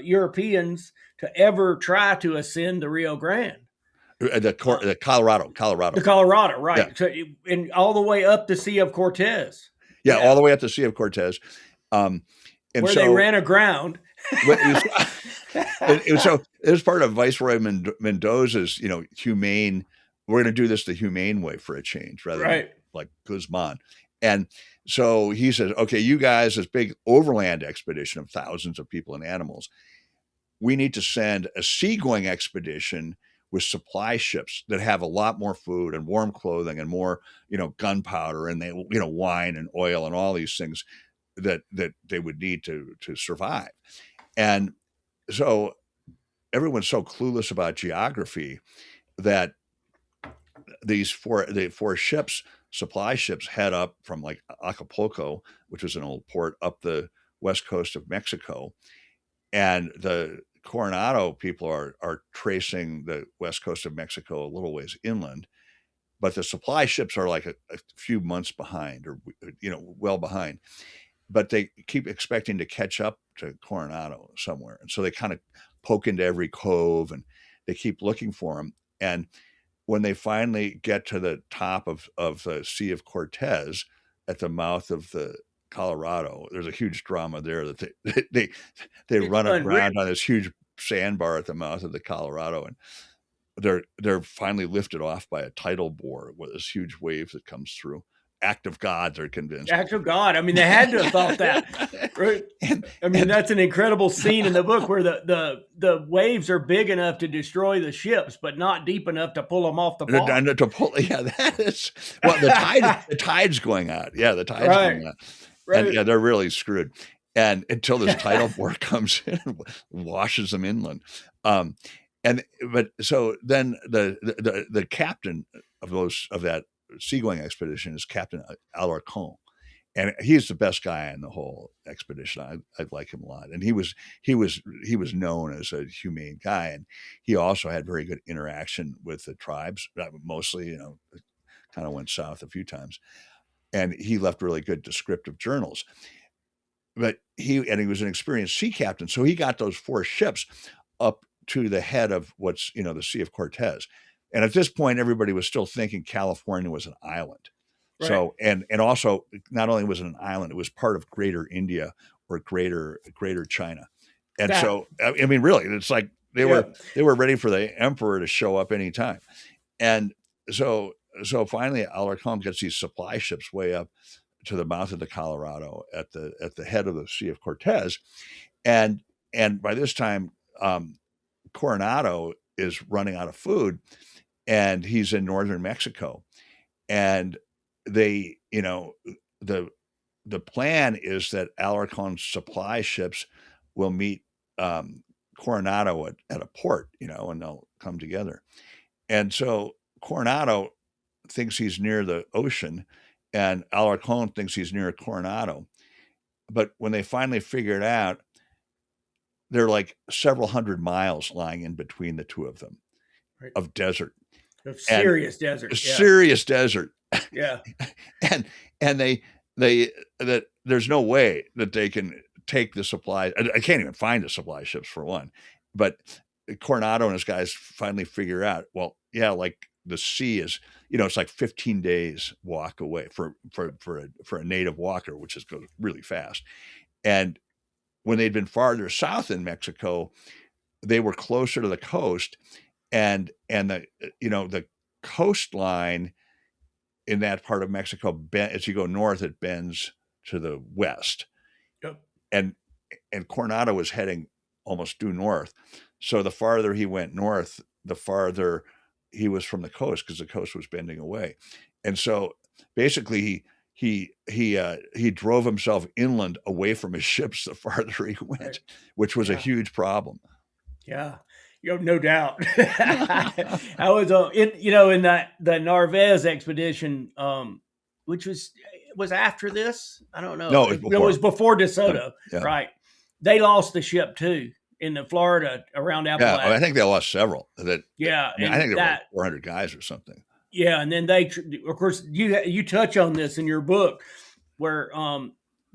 Europeans to ever try to ascend the Rio Grande. The Colorado. The Colorado, right. Yeah. So, and all the way up the Sea of Cortez. Yeah, all the way up the Sea of Cortez. Where they ran aground. So it was part of Viceroy Mendoza's, humane. We're going to do this the humane way for a change, rather than Right. like Guzman. And so he says, okay, you guys, this big overland expedition of thousands of people and animals, we need to send a seagoing expedition with supply ships that have a lot more food and warm clothing and more, gunpowder and wine and oil and all these things that they would need to survive. And so everyone's so clueless about geography that the four ships, supply ships, head up from like Acapulco, which was an old port, up the west coast of Mexico, and the Coronado people are tracing the west coast of Mexico a little ways inland, but the supply ships are like a few months behind, or well behind. But they keep expecting to catch up to Coronado somewhere, and so they kind of poke into every cove and they keep looking for them. And when they finally get to the top of the Sea of Cortez at the mouth of the Colorado, there's a huge drama there that they run aground on this huge sandbar at the mouth of the Colorado, and they're finally lifted off by a tidal bore with this huge wave that comes through. Act of God, they're convinced. Act of God. I mean, they had to have thought that, right? That's an incredible scene in the book where the waves are big enough to destroy the ships, but not deep enough to pull them off the bottom. That is, well, the tide's going out. Yeah, the tide's going out. Right. And they're really screwed. And until this tidal bore comes in and washes them inland. So then the captain of that seagoing expedition is Captain Alarcon, and he's the best guy in the whole expedition. I like him a lot, and he was known as a humane guy, and he also had very good interaction with the tribes. Mostly, kind of went south a few times, and he left really good descriptive journals. But he was an experienced sea captain, so he got those four ships up to the head of what's the Sea of Cortez. And at this point, everybody was still thinking California was an island. Right. So, and also not only was it an island, it was part of Greater India or Greater China. And so, I mean, really, it's like they were ready for the emperor to show up anytime. And so finally, Alarcon gets these supply ships way up to the mouth of the Colorado at the head of the Sea of Cortez, and by this time, Coronado is running out of food. And he's in northern Mexico, and they, the plan is that Alarcon's supply ships will meet Coronado at a port, and they'll come together. And so Coronado thinks he's near the ocean, and Alarcon thinks he's near Coronado. But when they finally figure it out, they're like several hundred miles lying in between the two of them, right, of desert. Serious desert. Serious desert. Yeah. and that there's no way that they can take the supply. I can't even find the supply ships, for one. But Coronado and his guys finally figure out, well, yeah, like the sea is, it's like 15 days walk away for a native walker, which goes really fast. And when they'd been farther south in Mexico, they were closer to the coast. And the coastline in that part of Mexico, as you go north, it bends to the west. Yep. And Coronado was heading almost due north. So the farther he went north, the farther he was from the coast, because the coast was bending away. And so basically he drove himself inland away from his ships the farther he went, right, which was a huge problem. Yeah. No doubt. I was in the Narvaez expedition, which was after this. I don't know. No, it was before DeSoto, right? They lost the ship too in the Florida around Appalachia. Yeah, I think they lost several. I think there were 400 guys or something. Yeah, and then they, of course, you touch on this in your book, where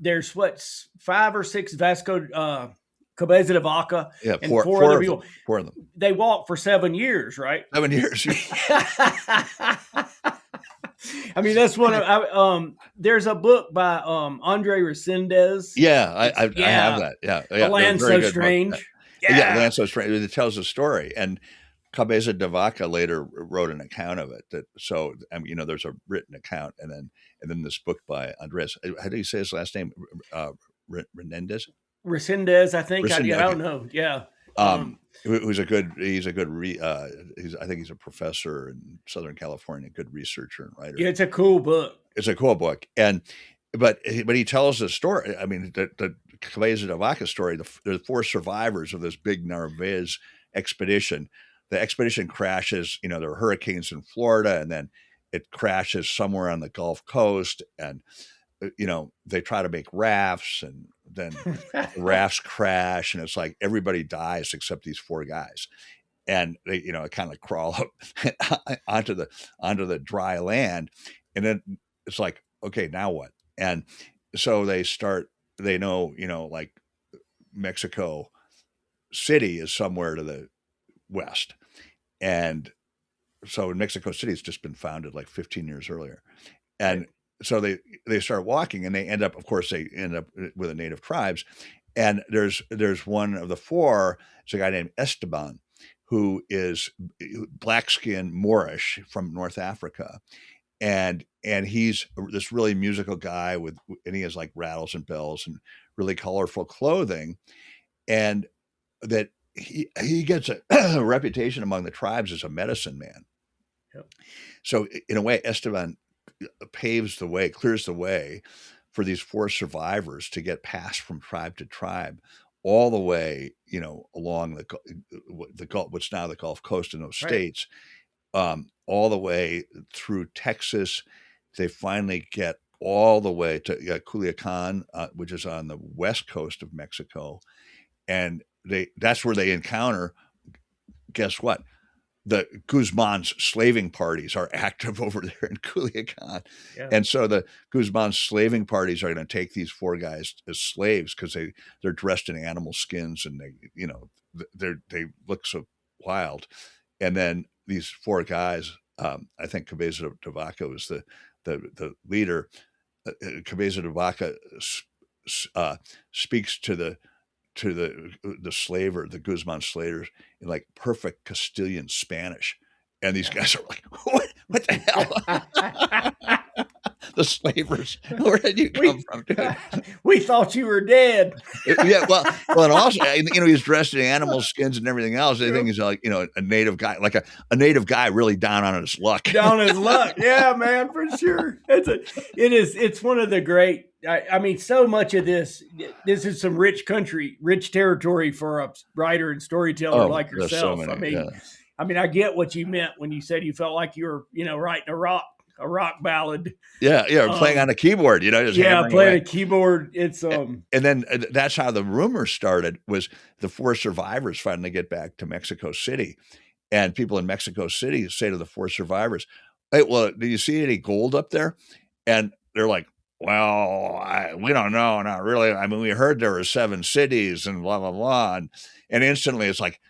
there's 5 or 6 Vasco. Cabeza de Vaca, and four other people. 4 of them. They walked for 7 years, right? 7 years. I mean, that's one of. There's a book by Andre Resendez. Yeah, I have that. Yeah, The Land So Strange. Yeah, Yeah. Lancelot's friend. It tells the story, and Cabeza de Vaca later wrote an account of it. So I mean, there's a written account, and then this book by Andres. How do you say his last name? Uh, Renendez. Resendez, I think. I Resendez. Okay. don't know. Yeah. Who's a good? He's a good. I think he's a professor in Southern California. Good researcher and writer. Yeah, it's a cool book. It's a cool book, but he tells the story. I mean, the Cabeza de Vaca story. The four survivors of this big Narvaez expedition. The expedition crashes. There are hurricanes in Florida, and then it crashes somewhere on the Gulf Coast, and they try to make rafts, and then the rafts crash, and it's like everybody dies except these four guys, and they kind of crawl up onto the dry land, and then it's like, okay, now what? And so they know like Mexico City is somewhere to the west, and so Mexico City has just been founded like 15 years earlier, and so they start walking, and they end up with the native tribes, and there's one of the four. It's a guy named Esteban, who is black skinned Moorish from North Africa, and he's this really musical guy and he has like rattles and bells and really colorful clothing, and that he gets a reputation among the tribes as a medicine man. Yep. So in a way, Esteban clears the way for these four survivors to get passed from tribe to tribe, all the way, along the Gulf, what's now the Gulf Coast in those states, all the way through Texas. They finally get all the way to Culiacan, which is on the west coast of Mexico, and that's where they encounter. Guess what? The Guzman's slaving parties are active over there in Culiacan. Yeah. And so the Guzman's slaving parties are going to take these four guys as slaves because they're dressed in animal skins, and they look so wild. And then these four guys, I think Cabeza de Vaca was the leader. Cabeza de Vaca speaks to the slaver, the Guzman slavers, in like perfect Castilian Spanish, and these guys are like, "What the hell?" The slavers, where did you come from, dude? We thought you were dead. Yeah, well, and also, he's dressed in animal skins and everything else. I think he's like, a native guy, like a native guy, really down on his luck. Down on his luck, yeah, man, for sure. It's one of the great. I mean, so much of this is some rich territory for a writer and storyteller like yourself. So many, I mean, I get what you meant when you said you felt like you were, writing a rock ballad. Yeah, playing on a keyboard, just playing away. A keyboard. It's and then that's how the rumor started. Was the four survivors finally get back to Mexico City, and people in Mexico City say to the four survivors, "Hey, well, do you see any gold up there?" And they're like, "Well, we don't know, not really. I mean, we heard there were 7 cities and blah blah blah," and instantly it's like,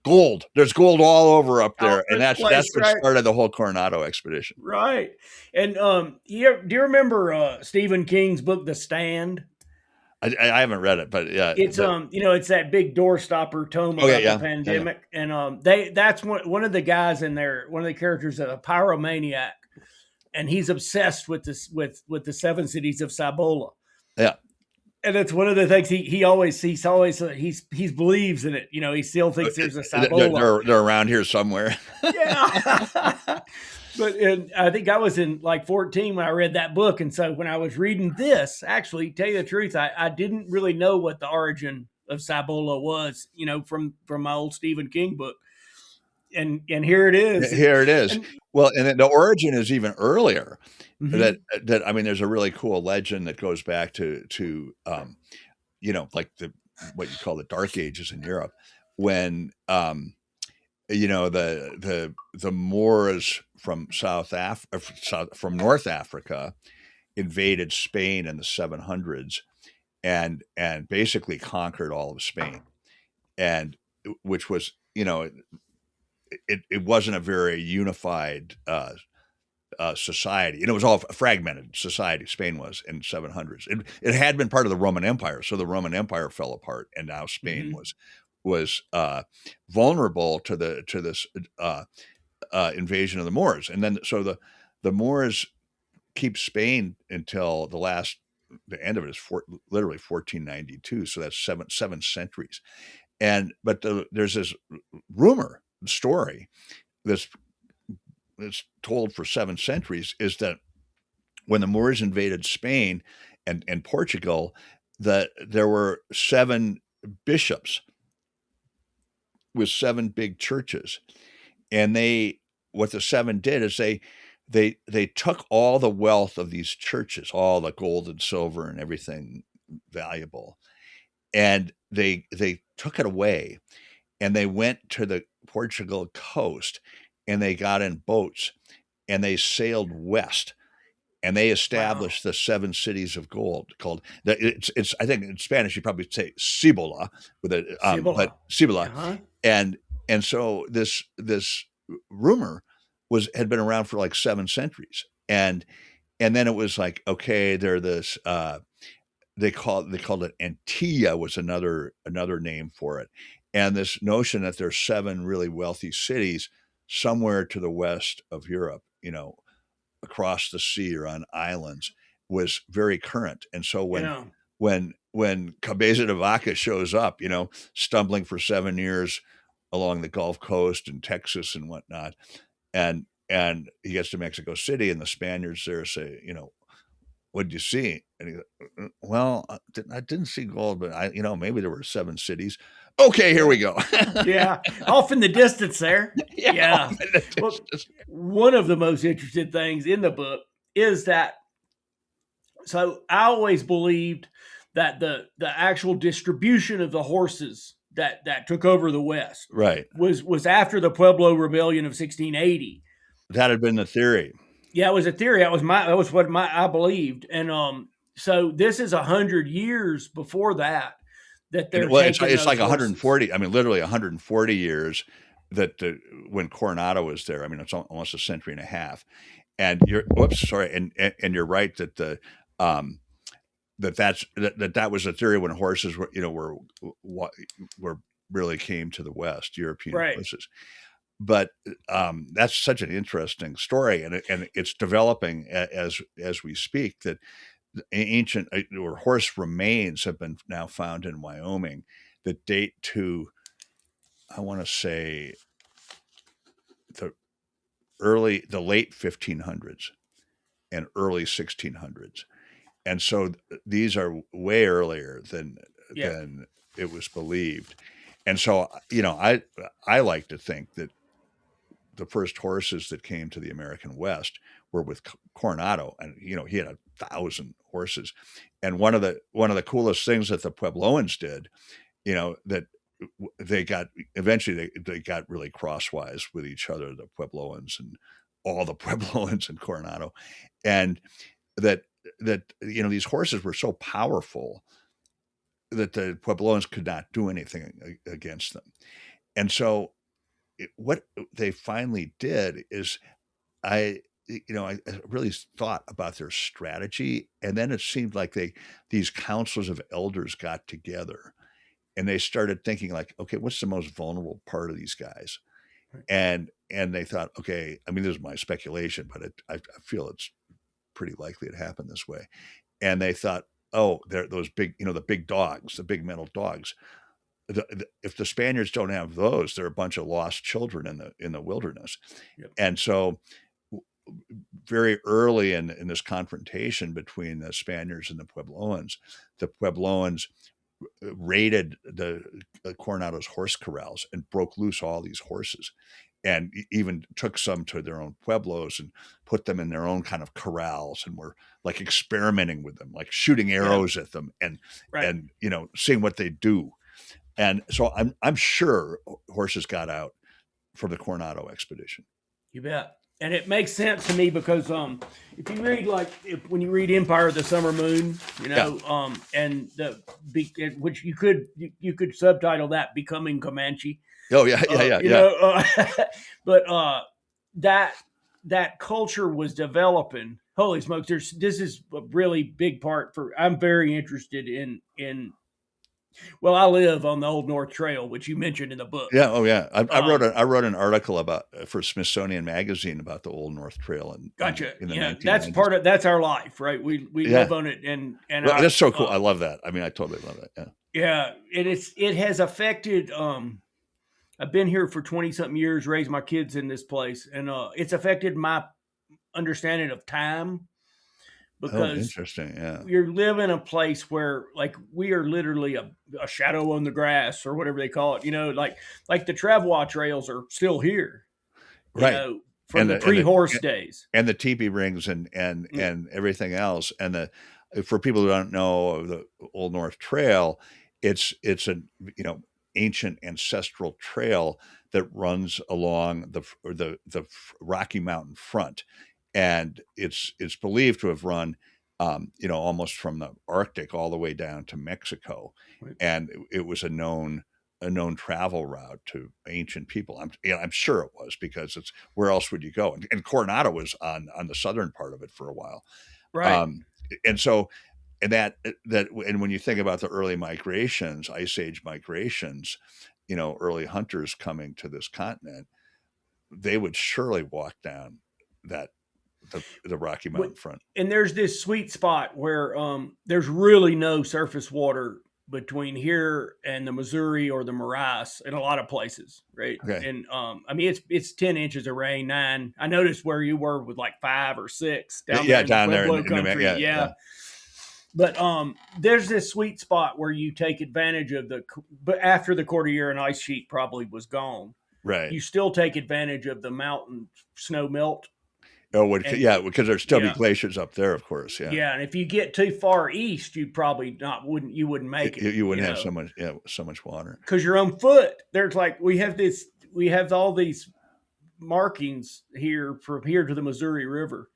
gold. There's gold all over up there, and that's what started the whole Coronado expedition. Right. And do you remember Stephen King's book, The Stand? I haven't read it, but yeah, it's it's that big doorstopper tome about the pandemic, and that's one of the guys in there. One of the characters is a pyromaniac, and he's obsessed with this with the 7 cities of Cibola. Yeah. And it's one of the things he always believes in it. He still thinks there's a Cibola. They're around here somewhere. Yeah. But I think I was in like 14 when I read that book. And so when I was reading this, actually, tell you the truth, I didn't really know what the origin of Cibola was, from my old Stephen King book. And here it is. Here it is. And the origin is even earlier. Mm-hmm. That I mean, there's a really cool legend that goes back to like what you call the Dark Ages in Europe, when the Moors from from North Africa invaded Spain in the 700s and basically conquered all of Spain, and which was it wasn't a very unified society, and it was all a fragmented society. Spain was in 700s. It had been part of the Roman Empire, so the Roman Empire fell apart, and now Spain was was vulnerable to this invasion of the Moors, and then so the Moors keep Spain until the end of it is literally 1492. So that's seven centuries. But there's this story that's told for 7 centuries, is that when the Moors invaded Spain and Portugal, that there were 7 bishops with 7 big churches, and what the 7 did is they took all the wealth of these churches, all the gold and silver and everything valuable, and they took it away, and they went to the Portugal coast, and they got in boats, and they sailed west, and they established the 7 cities of gold. Called it's I think in Spanish you probably say Cibola with a but Cibola, and so this rumor had been around for like 7 centuries, and then it was like, okay, they're this they called it Antilla, was another name for it, and this notion that there's 7 really wealthy cities somewhere to the west of Europe, across the sea or on islands, was very current. And so when Cabeza de Vaca shows up, stumbling for 7 years along the Gulf Coast and Texas and whatnot, and he gets to Mexico City, and the Spaniards there say, what did you see? And he goes, well, I didn't see gold, but maybe there were 7 cities. Okay, here we go. Yeah, off in the distance there. Yeah. Well, one of the most interesting things in the book is that, so I always believed that the actual distribution of the horses that took over the West, right, was after the Pueblo Rebellion of 1680. That had been the theory. Yeah, it was a theory. That was what I believed, and so this is 100 years before that they're taking it's like 140. Horses. I mean, literally 140 years that when Coronado was there. I mean, it's almost a century and a half. And you're and you're right that that was a theory when horses were really came to the West, European horses. But that's such an interesting story, and it's developing as we speak, that ancient or horse remains have been now found in Wyoming that date to, I want to say, the late 1500s and early 1600s, and so these are way earlier than it was believed. And so I like to think that the first horses that came to the American West were with Coronado, and he had 1,000 horses. And one of the coolest things that the Puebloans did, that they got eventually they got really crosswise with each other, the Puebloans and all the Puebloans in Coronado, and that these horses were so powerful that the Puebloans could not do anything against them. And so what they finally did is, I really thought about their strategy, and then it seemed like these councils of elders got together, and they started thinking like, okay, what's the most vulnerable part of these guys? And they thought, okay, I mean, this is my speculation, but I feel it's pretty likely it happened this way. And they thought, oh, they're those big, the big dogs, the big metal dogs. If the Spaniards don't have those, they're a bunch of lost children in the wilderness. Yep. And so very early in this confrontation between the Spaniards and the Puebloans raided the Coronado's horse corrals and broke loose all these horses, and even took some to their own pueblos and put them in their own kind of corrals, and were like experimenting with them, like shooting arrows at them and seeing what they do. And so I'm sure horses got out from the Coronado expedition. You bet. And it makes sense to me because if you read when you read Empire of the Summer Moon, and which you could subtitle that Becoming Comanche. Oh yeah. But that culture was developing. Holy smokes! This is a really big part I'm very interested in Well, I live on the Old North Trail, which you mentioned in the book. Yeah. Oh, yeah. Um, I wrote an article about for Smithsonian Magazine about the Old North Trail Gotcha. in the Yeah, that's 1990s. part of that's our life, right? We Yeah. live on it, and Well, I that's so cool. I love that. I mean, I totally love that. Yeah. yeah, it has affected. I've been here for 20 something years, raised my kids in this place, and it's affected my understanding of time Oh, because interesting. Yeah. you're living in a place where like we are literally a shadow on the grass or whatever they call it, like the Travois trails are still here, Right. from And the pre-horse days. and the teepee rings Mm. and everything else. And for people who don't know of the Old North Trail, it's a ancient ancestral trail that runs along the Rocky Mountain front, and it's believed to have run, almost from the Arctic all the way down to Mexico, Right. and it was a known travel route to ancient people. I'm sure it was, because it's where else would you go? And Coronado was on the southern part of it for a while. Right. Um, and so, and and when you think about the early migrations, Ice Age migrations, early hunters coming to this continent, they would surely walk down that the Rocky Mountain front. And there's this sweet spot where there's really no surface water between here and the Missouri or the Morass in a lot of places, right? Okay. And I mean it's 10 inches of rain, 9. I noticed where you were with like 5 or 6 down there Yeah, in the down there Pueblo in New Mexico. country. Yeah, Yeah. yeah. But there's this sweet spot where you take advantage of but after the Cordillera and ice sheet probably was gone, Right. you still take advantage of the mountain snow melt. Oh, And yeah, because there'd still be yeah, glaciers up there, of course. Yeah. yeah, and if you get too far east, you probably wouldn't make it. You wouldn't have so much water. Because you're on foot. There's like we have all these markings here from here to the Missouri River,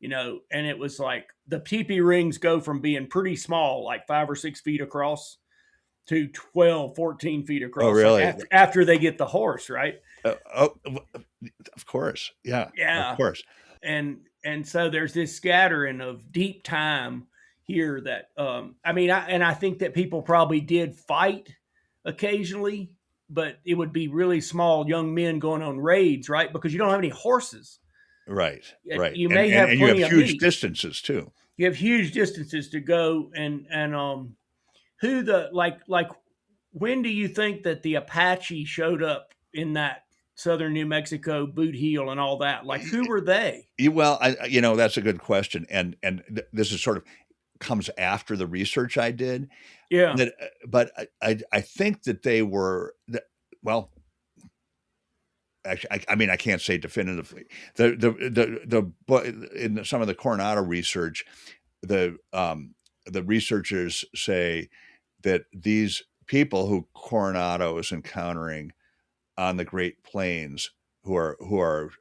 and it was like the teepee rings go from being pretty small, like 5 or 6 feet across, to 12, 14 feet Oh, across. Like really? after they get the horse, right? Oh, of course. Yeah, of Yeah, course. and so there's this scattering of deep time here that I think that people probably did fight occasionally, but it would be really small young men going on raids, right? Because you don't have any horses. Right, right. You may have And you have plenty of huge meat. distances too. You have huge distances to go, and who the like when do you think that the Apache showed up in that southern New Mexico boot heel and all that? Like who were they? Well, that's a good question, and this is sort of comes after the research I did. Yeah. But I think that they were well. Actually, I mean, I can't say definitively. In some of the Coronado research, the researchers say that these people who Coronado is encountering on the Great Plains, who are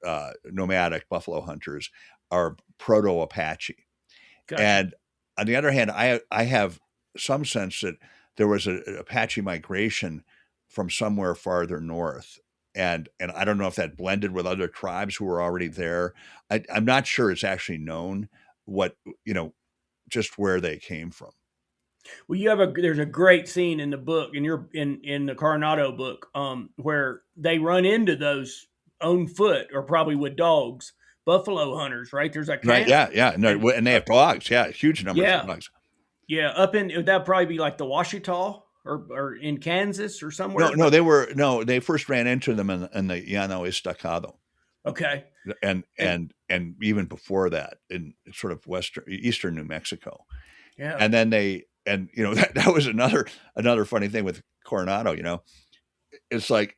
nomadic buffalo hunters, are proto-Apache. Gotcha. And on the other hand, I have some sense that there was an Apache migration from somewhere farther north. And I don't know if that blended with other tribes who were already there. I'm not sure it's actually known what, just where they came from. Well, there's a great scene in the book, in the Coronado book, where they run into those on foot or probably with dogs, buffalo hunters, right? There's a Right. camp. Yeah. Yeah. No, and they have dogs. Yeah. Huge numbers Yeah. of dogs. Yeah. That'd probably be like the Washita or in Kansas or somewhere. They first ran into them in the Llano Estacado. Okay. And even before that in sort of eastern New Mexico. Yeah. And then that was another funny thing with Coronado, it's like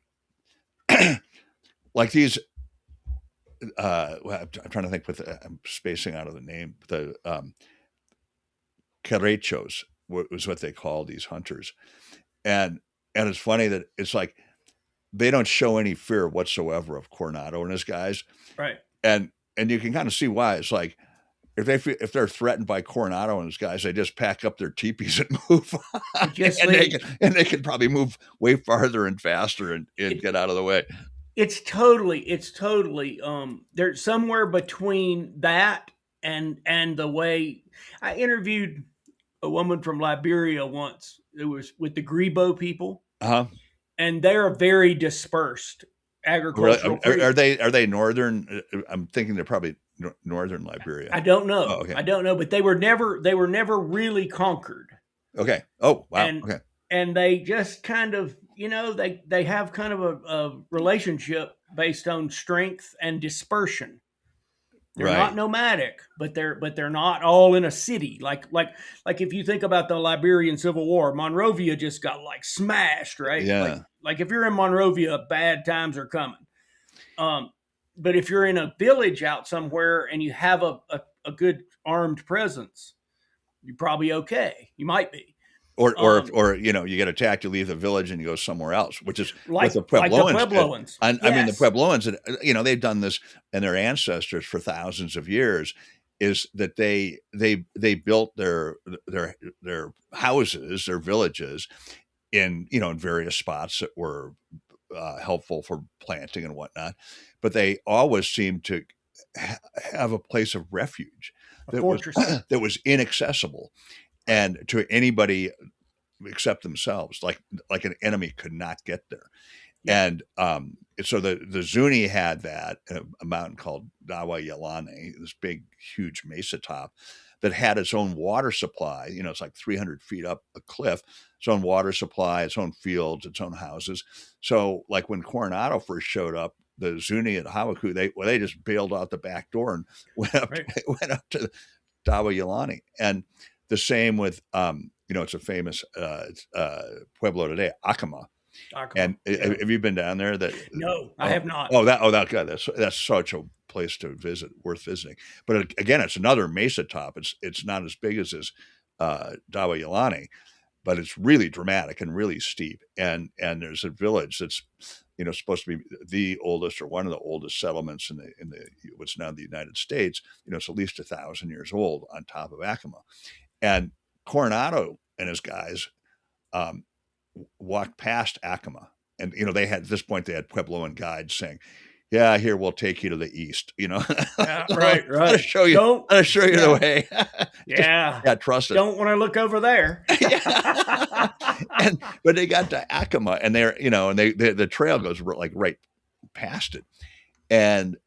like these I'm trying to think I'm spacing out of the name, the Querechos was what they call these hunters. And it's funny that it's like they don't show any fear whatsoever of Coronado and his guys. Right. And you can kind of see why. It's like if they're threatened by Coronado and his guys, they just pack up their teepees and move on. And they can probably move way farther and faster and get out of the way. It's totally there's somewhere between that and the way I interviewed a woman from Liberia once. It was with the Grebo people, Uh-huh. and they're very dispersed Really? agricultural. Are they northern? I'm thinking they're probably northern Liberia. I don't Oh, know. okay. I don't know, but they were never really conquered, Okay. Oh, wow. and Okay. and they just kind of they have kind of a relationship based on strength and dispersion. They're not Right. nomadic, but they're not all in a city. Like if you think about the Liberian Civil War, Monrovia just got like smashed, right? Like Yeah. like if you're in Monrovia, bad times are coming. Um, but if you're in a village out somewhere and you have a good armed presence, you're probably okay. You might be. Or you get attacked, you leave the village and you go somewhere else, which is what the Like the Puebloans did. Puebloans. I mean, the Yes. Puebloans, they've done this, and their ancestors for thousands of years, is that they built their houses, their villages in various spots that were helpful for planting and whatnot, but they always seemed to have a place of refuge A that was fortress. that was inaccessible Right. and to anybody except themselves. Like an enemy could not get there. Yeah. And so the Zuni had that a mountain called Dawa Yalane, this big, huge mesa top that had its own water supply. It's like 300 feet up a cliff, its own water supply, its own fields, its own houses. So, like when Coronado first showed up, the Zuni at Hawaku, they just bailed out the back door and went up Right. went up to Dawa Yalani. And the same with it's a famous pueblo today, Acoma. And Yeah. have you been down there? No, I Oh, have not. that God, that's such a place to visit, worth visiting. But again, it's another mesa top. It's not as big as this Dawa Yalani, but it's really dramatic and really steep. And there's a village that's supposed to be the oldest or one of the oldest settlements in the what's now the United States. It's at least 1,000 years old on top of Acoma. And Coronado and his guys walked past Acoma, and they had at this point they had Puebloan guides saying, "Yeah, here we'll take you to the east." Yeah, I'll right. show you. Don't. I'll show you the Yeah. way. Just, Yeah. yeah, trust us. Don't want to look over there. Yeah. But they got to Acoma, and the trail goes like right past it, and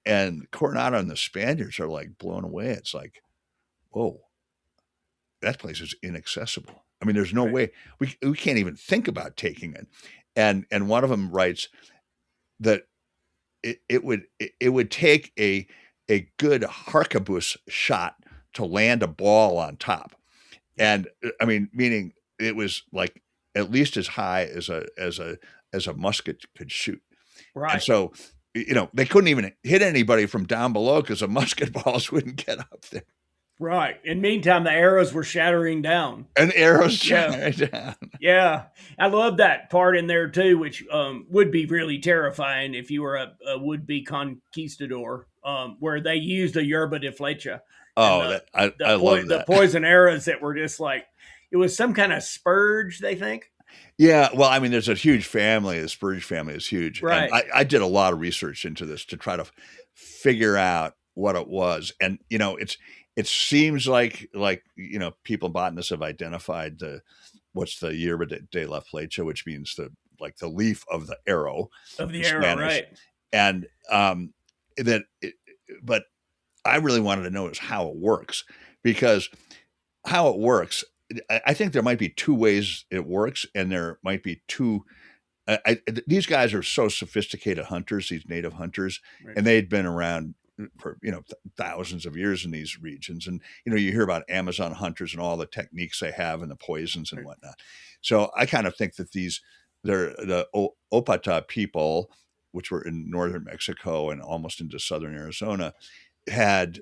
Coronado and the Spaniards are like blown away. It's like, whoa, that place is inaccessible. I mean, there's no Right. way we can't even think about taking it. And one of them writes that it would take a good harquebus shot to land a ball on top. And I mean, meaning it was like at least as high as a musket could shoot. And Right. so, they couldn't even hit anybody from down below because the musket balls wouldn't get up there. Right. In meantime, the arrows were shattering down. And arrows Yeah. shot down. Yeah. I love that part in there too, which would be really terrifying if you were a would-be conquistador, where they used a yerba de flecha. Oh, I love The that. poison arrows that were just like, it was some kind of spurge, they think. Yeah, well, I mean, there's a huge family. The Spurge family is huge. Right. And I did a lot of research into this to try to figure out what it was. And, it seems like people botanists have identified what's the yerba de la flecha, which means the leaf of the arrow. Of the in arrow, Spanish. right. And but I really wanted to know is how it works, because how it works, I think there might be two ways it works, and there might be two. These guys are so sophisticated hunters, these native hunters, Right. and they'd been around for thousands of years in these regions. And you hear about Amazon hunters and all the techniques they have and the poisons and whatnot. So I kind of think that they're the Opata people, which were in northern Mexico and almost into southern Arizona, had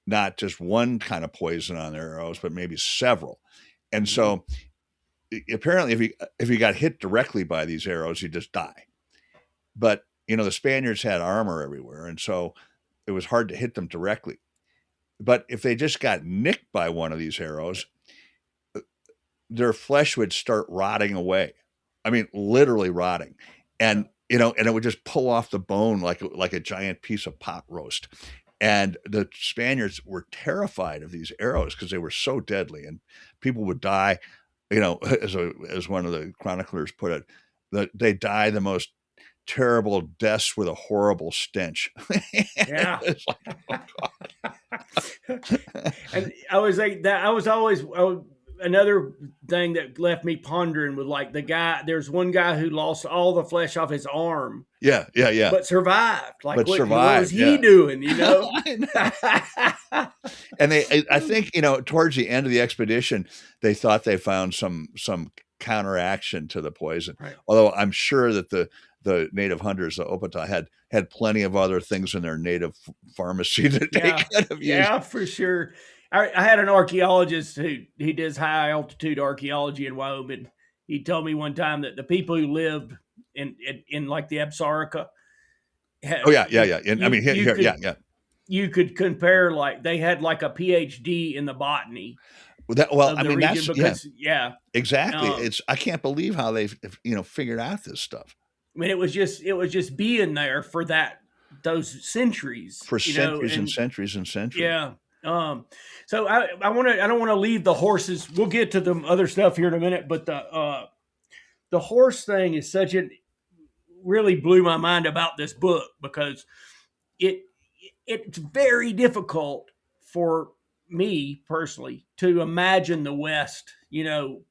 not just one kind of poison on their arrows, but maybe several. And so apparently if you got hit directly by these arrows, you just die. But the Spaniards had armor everywhere, and so it was hard to hit them directly. But if they just got nicked by one of these arrows, their flesh would start rotting away. I mean, literally rotting. And and it would just pull off the bone like a giant piece of pot roast. And the Spaniards were terrified of these arrows because they were so deadly, and people would die. As one of the chroniclers put it, that they die the most terrible deaths with a horrible stench. Yeah. It's like, oh God. And I was like that. I was always another thing that left me pondering with like the guy. There's one guy who lost all the flesh off his arm, Yeah, but survived. Like but what was survived. he Yeah. doing? You know. I know. And I think, towards the end of the expedition, they thought they found some counteraction to the poison. Right. Although I'm sure that the native hunters, the Opata, had plenty of other things in their native pharmacy that they could have used. Yeah, for sure. I had an archaeologist he does high altitude archaeology in Wyoming. He told me one time that the people who lived in like the Absaroka. Oh yeah. And you could compare, like they had like a PhD in the botany. Exactly. I can't believe how they've figured out this stuff. I mean, it was just being there for those centuries, for centuries and centuries and centuries. Yeah. So I don't want to leave the horses. We'll get to the other stuff here in a minute, but the horse thing is really blew my mind about this book, because it's very difficult for me personally to imagine the West,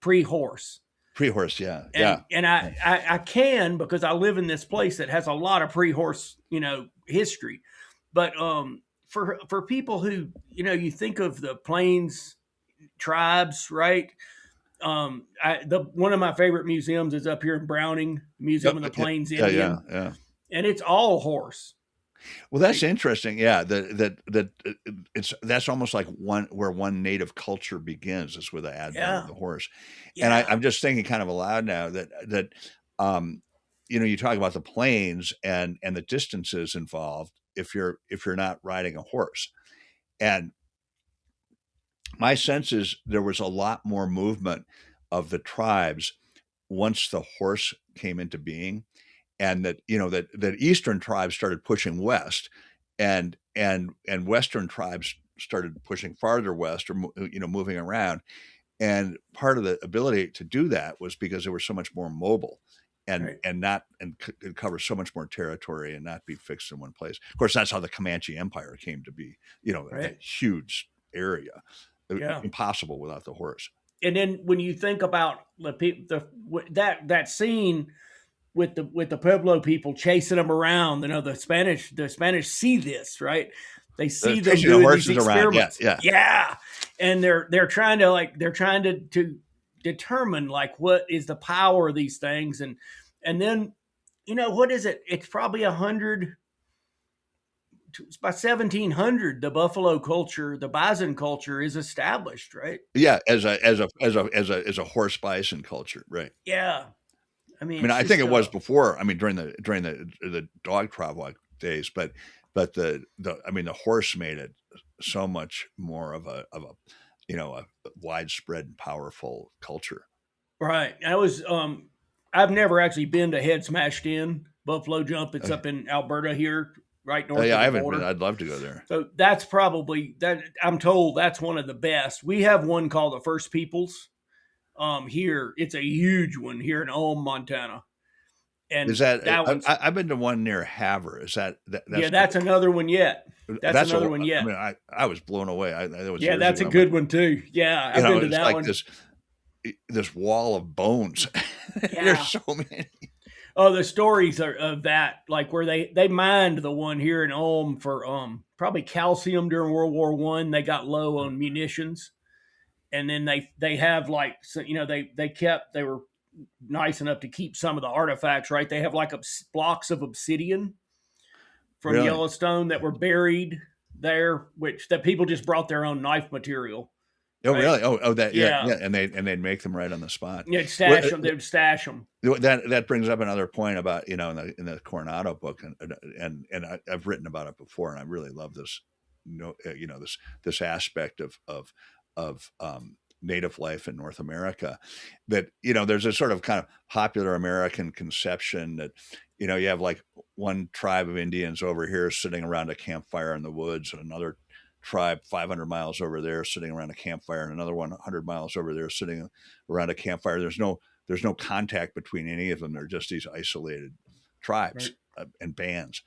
pre-horse. Pre-horse, yeah. And I can, because I live in this place that has a lot of pre-horse, history. But for people who, you think of the Plains tribes, right? One of my favorite museums is up here in Browning, Museum of the Plains Indian. Yeah. And it's all horse. Well, that's interesting. Yeah, that's almost like where one native culture begins, is with the advent of the horse. Yeah. And I'm just thinking kind of aloud now that you talk about the plains and the distances involved if you're not riding a horse. And my sense is there was a lot more movement of the tribes once the horse came into being. And that that Eastern tribes started pushing west, and Western tribes started pushing farther west, or moving around. And part of the ability to do that was because they were so much more mobile, and could cover so much more territory and not be fixed in one place. Of course, that's how the Comanche Empire came to be. That huge area, impossible without the horse. And then when you think about that scene with the Pueblo people chasing them around, the Spanish see this, right? They see them doing these experiments. Yeah. And they're trying to determine like what is the power of these things, and then what is it? It's probably 100. By 1700, the buffalo culture, the bison culture is established, right? Yeah, as a horse bison culture, right? Yeah. I think it was before. During the dog travel days, but the horse made it so much more of a widespread and powerful culture. Right. I've never actually been to Head Smashed In Buffalo Jump. It's up in Alberta here, right north of the border. I haven't been. I'd love to go there. So that's probably that. I'm told that's one of the best. We have one called the First Peoples. Here it's a huge one here in Ulm, Montana. And is that I've been to one near Havre. Is that's that's another one yet. That's another one yet. I was blown away. That's a good one too. Yeah, I've been to that one. This wall of bones. There's so many. Oh, the stories of that, like where they mined the one here in Ulm for probably calcium during World War I. They got low on munitions. And then they have like, they were nice enough to keep some of the artifacts, right? They have like blocks of obsidian from Yellowstone that were buried there, that people just brought their own knife material. Oh, right? Really? Oh, that, yeah. And they'd make them right on the spot. Yeah, stash them. They'd stash them. That brings up another point about, in the Coronado book, and I've written about it before, and I really love this, this aspect of native life in North America. That, there's a sort of kind of popular American conception that, you have like one tribe of Indians over here sitting around a campfire in the woods, and another tribe 500 miles over there sitting around a campfire, and another one 100 miles over there sitting around a campfire. There's no contact between any of them. They're just these isolated tribes, Right. and bands.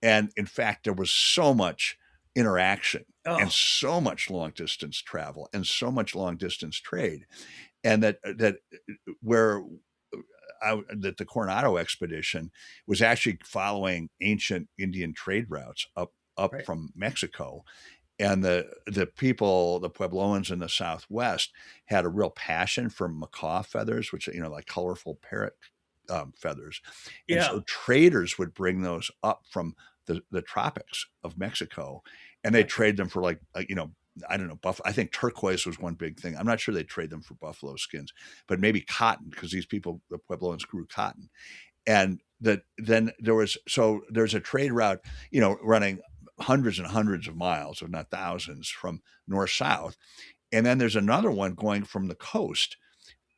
And in fact, there was so much interaction and Oh, so much long distance travel and so much long distance trade, and that where that the Coronado expedition was actually following ancient Indian trade routes up right. from Mexico. And the people, the Puebloans in the Southwest, had a real passion for macaw feathers, which, like colorful parrot feathers. And Yeah. so traders would bring those up from the tropics of Mexico, and they Okay. trade them for, like, I don't know, I think turquoise was one big thing. I'm not sure they trade them for buffalo skins, but maybe cotton, because these people, the Puebloans, grew cotton. And then there's a trade route, running hundreds and hundreds of miles, if not thousands, from north south. And then there's another one going from the coast,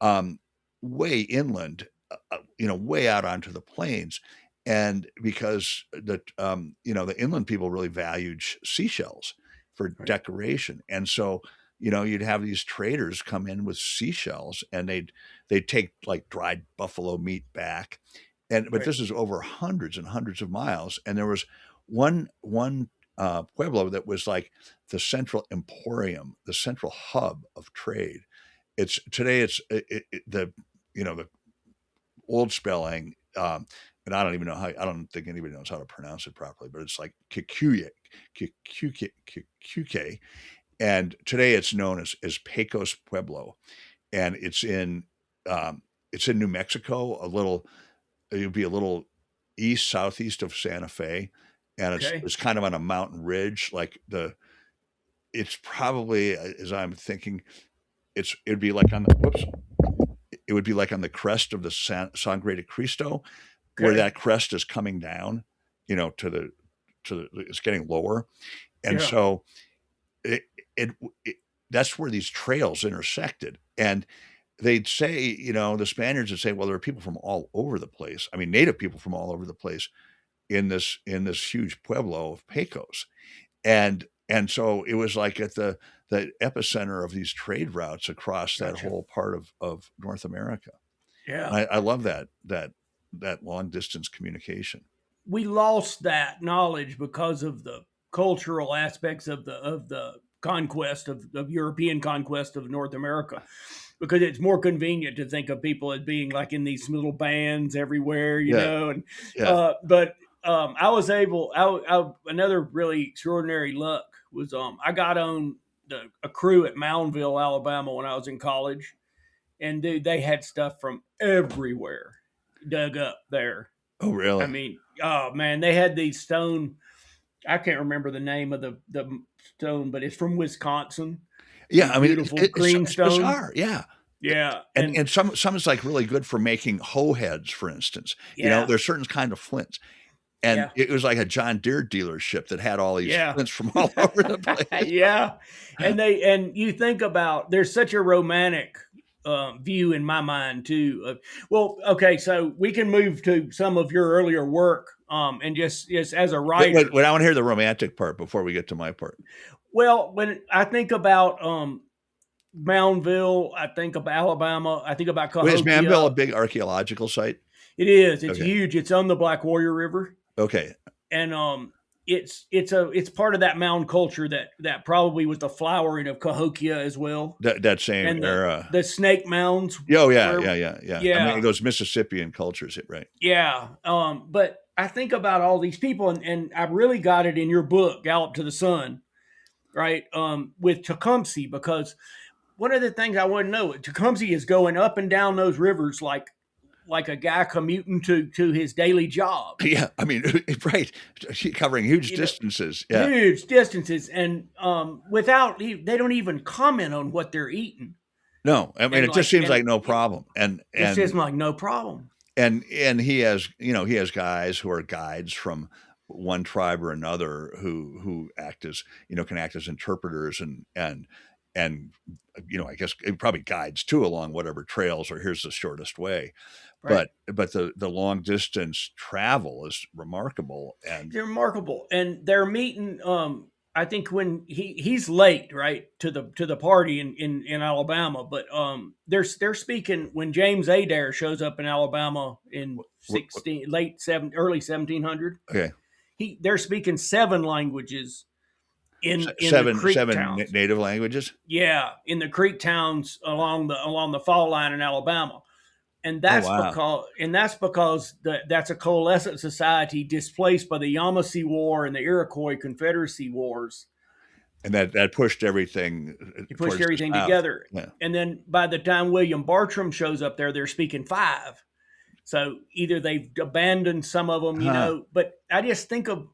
um, way inland, way out onto the plains. And because the inland people really valued seashells for Right. decoration. And so, you'd have these traders come in with seashells, and they'd take like dried buffalo meat back. But Right. this is over hundreds and hundreds of miles. And there was one pueblo that was like the central emporium, the central hub of trade. The old spelling, and I don't even know how. I don't think anybody knows how to pronounce it properly, but it's like Kikuye, Kikuye, and today it's known as Pecos Pueblo, and it's in New Mexico. It would be a little southeast of Santa Fe, and it's Okay. it's kind of on a mountain ridge. It's probably, as I'm thinking, it'd be like on the whoops. It would be like on the crest of the Sangre de Cristo, where Okay. that crest is coming down, it's getting lower. And Yeah. so it, it, it that's where these trails intersected. And they'd say, the Spaniards would say, well, there are people from all over the place. I mean, native people from all over the place in this huge pueblo of Pecos. And so it was like at the epicenter of these trade routes across that Gotcha. whole part of North America. Yeah. And I love that long distance communication. We lost that knowledge because of the cultural aspects of the conquest of European conquest of North America, because it's more convenient to think of people as being like in these little bands everywhere, Yeah, and yeah. but I was able. Another really extraordinary luck was I got on a crew at Moundville, Alabama when I was in college, and dude, they had stuff from everywhere dug up there. Oh, I really? mean, oh man, they had these stone. I can't remember the name of the stone, but it's from Wisconsin. Yeah, These I mean, beautiful green it's stone. bizarre. Yeah. Yeah, And and and some is like really good for making hoe heads, for instance. yeah, There's certain kind of flints. And yeah, it was like a John Deere dealership that had all these yeah, flints from all over the place. yeah. And you think about, there's such a romantic view in my mind too. Well, okay, so we can move to some of your earlier work, and just as a writer. Wait, I want to hear the romantic part before we get to my part. Well, when I think about Moundville, I think of Alabama, I think about Wait, is Manville a Cahokia. big archaeological site? It is. It's Okay. huge. It's on the Black Warrior River, Okay. and it's part of that mound culture that probably was the flowering of Cahokia as well, That same and era. the snake mounds Oh, yeah, where yeah, yeah, yeah. I mean, yeah, those Mississippian cultures, right? yeah. But I think about all these people, and I really got it in your book, Gallop to the Sun, right? With Tecumseh, because one of the things I wouldn't know, Tecumseh is going up and down those rivers like a guy commuting to his daily job. Yeah, I mean, right. Covering huge You know, distances. Yeah. huge distances, and without they don't even comment on what they're eating, No, I mean, and it just seems and like no it problem. And just and is like no problem. and he has guys who are guides from one tribe or another who act as, can act as interpreters, and and I guess it probably guides too along whatever trails, or here's the shortest way. Right. But the long distance travel is remarkable. And They're remarkable, and they're meeting. I think when he's late, right, to the party in Alabama, but they're speaking when James Adair shows up in Alabama in early 1700. okay, They're speaking 7 languages in the creek seven towns. native languages. Yeah, in the creek towns along the fall line in Alabama. And Oh that's wow. because that's a coalescent society displaced by the Yamasee War and the Iroquois Confederacy Wars. And that pushed everything You pushed towards the everything south. together. Yeah. And then by the time William Bartram shows up there, they're speaking 5. So either they've abandoned some of them, but I just think of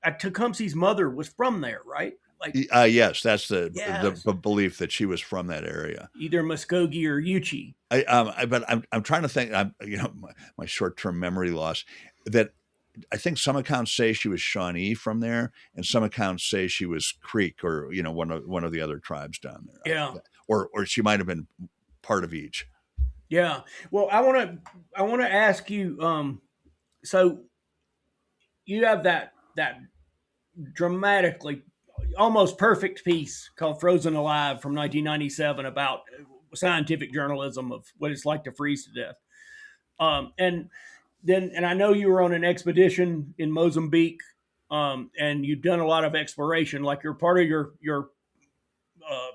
Tecumseh's mother was from there, right? Like, Yes, that's the yes, belief that she was from that area. either Muskogee or Uchee. But I'm trying to think. My short term memory loss. That I think some accounts say she was Shawnee from there, and some accounts say she was Creek, or one of the other tribes down there. Yeah. Or she might have been part of each. Yeah. Well, I want to ask you. So you have that dramatically almost perfect piece called "Frozen Alive" from 1997 about scientific journalism of what it's like to freeze to death. And I know you were on an expedition in Mozambique, and you've done a lot of exploration. Like you're part of your uh,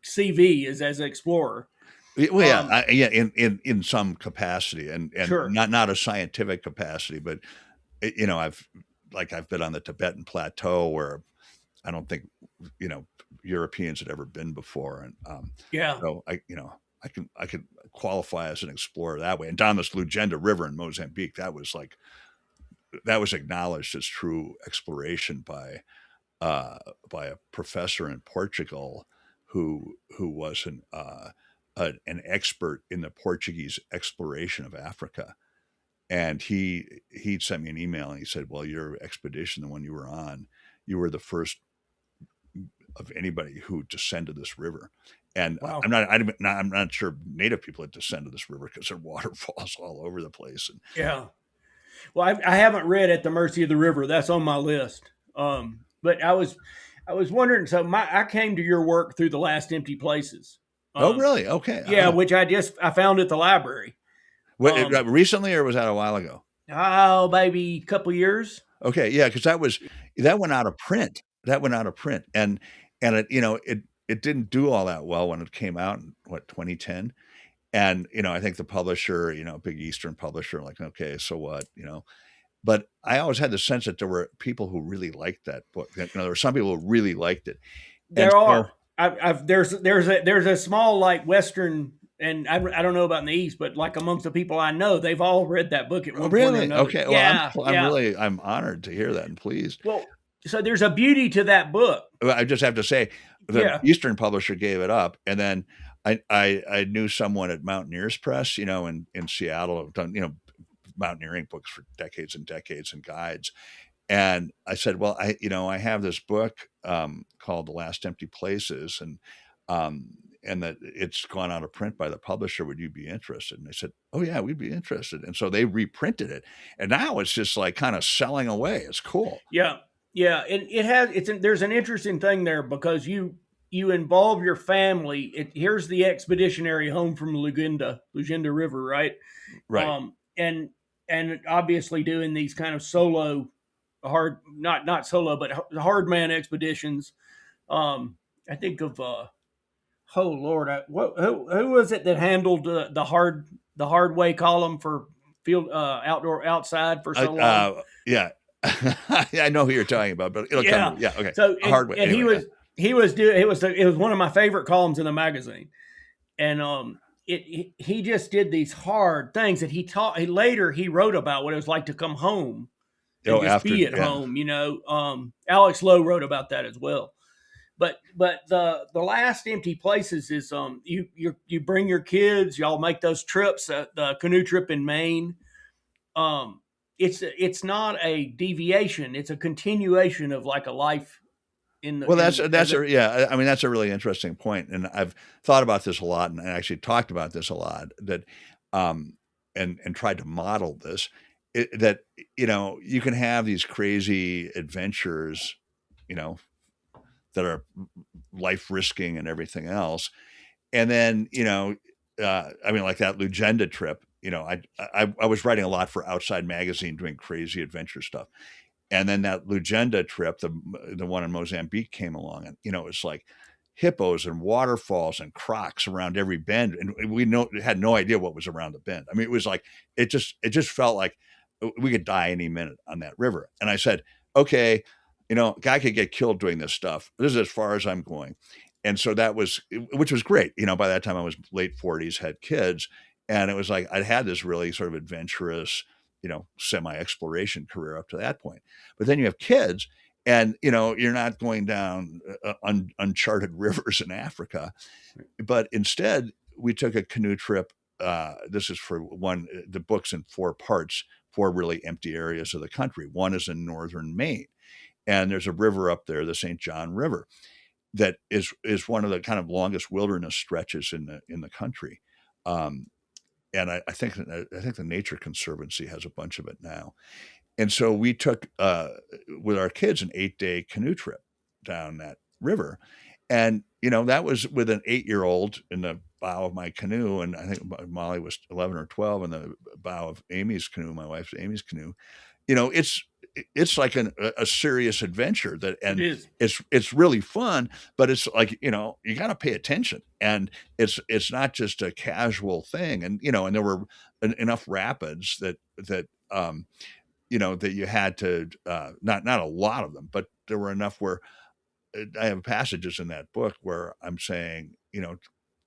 CV is as an explorer. Well, yeah, in some capacity, and Sure. not a scientific capacity, but I've been on the Tibetan plateau where I don't think Europeans had ever been before, and Yeah. so I could qualify as an explorer that way. And down this Lugenda River in Mozambique, that was acknowledged as true exploration by a professor in Portugal who was an expert in the Portuguese exploration of Africa. And he sent me an email and he said, "Well, your expedition, the one you were on, you were the first of anybody who descended this river." And Wow. I'm not sure native people had descended this river because there are waterfalls all over the place. And Yeah. Well, I haven't read "At the Mercy of the River." That's on my list. But I was wondering. So I came to your work through The Last Empty Places. oh, really? Okay. Yeah, which I found at the library. Recently, or was that a while ago? Oh, maybe a couple years. Okay, yeah, because that went out of print. And it didn't do all that well when it came out in 2010. And I think the publisher, big Eastern publisher, like, okay, so what, But I always had the sense that there were people who really liked that book. There were some people who really liked it. There are. There's a small like Western, and I don't know about in the East, but like amongst the people I know, they've all read that book at one point or another. Okay. Well, I'm honored to hear that and pleased. Well, so there's a beauty to that book. I just have to say, the Eastern publisher gave it up, and then I knew someone at Mountaineers Press, in Seattle, have done mountaineering books for decades and decades and guides. And I said, well, I have this book called The Last Empty Places, and that it's gone out of print by the publisher. Would you be interested? And they said, oh yeah, we'd be interested. And so they reprinted it, and now it's just like kind of selling away. It's cool. Yeah. Yeah. And there's an interesting thing there because you involve your family. Here's the expeditionary home from Lugenda River, right? Right. And obviously doing these kind of solo not solo, but hard man expeditions. I think of oh Lord, who was it that handled the hard way column for field outside for so long? Yeah, I know who you're talking about, but it'll come. Yeah, okay. So hard way. And anyway, it was one of my favorite columns in the magazine, and he just did these hard things that he taught. Later he wrote about what it was like to come home. And just be at home, Alex Lowe wrote about that as well. But the Last Empty Places is you bring your kids, y'all make those trips, the canoe trip in Maine. It's not a deviation; it's a continuation of like a life in the Well, yeah. I mean, that's a really interesting point, and I've thought about this a lot, and I actually talked about this a lot. That, um, and tried to model this. That you can have these crazy adventures, you know, that are life risking and everything else, and then I mean, like that Lugenda trip. I was writing a lot for Outside Magazine, doing crazy adventure stuff. And then that Lugenda trip, the one in Mozambique, came along, and it was like hippos and waterfalls and crocs around every bend, and we had no idea what was around the bend. I mean, it was like it just felt like we could die any minute on that river. And I said, okay, guy could get killed doing this stuff. This is as far as I'm going. And so which was great. By that time I was late 40s, had kids, and it was like I'd had this really sort of adventurous, semi-exploration career up to that point. But then you have kids, and you're not going down uncharted rivers in Africa, but instead we took a canoe trip. This is for the book's in 4 parts, 4 really empty areas of the country. One is in northern Maine, and there's a river up there, the St. John River, that is one of the kind of longest wilderness stretches in the country. And I think the Nature Conservancy has a bunch of it now. And so we took with our kids an 8-day canoe trip down that river, and that was with an 8-year-old in the bow of my canoe, and I think Molly was 11 or 12 in the bow of Amy's canoe, my wife's Amy's canoe. It's like a serious adventure and It is. it's really fun, but it's like, you got to pay attention, and it's not just a casual thing. And, and there were enough rapids that that you had to, not a lot of them, but there were enough where I have passages in that book where I'm saying,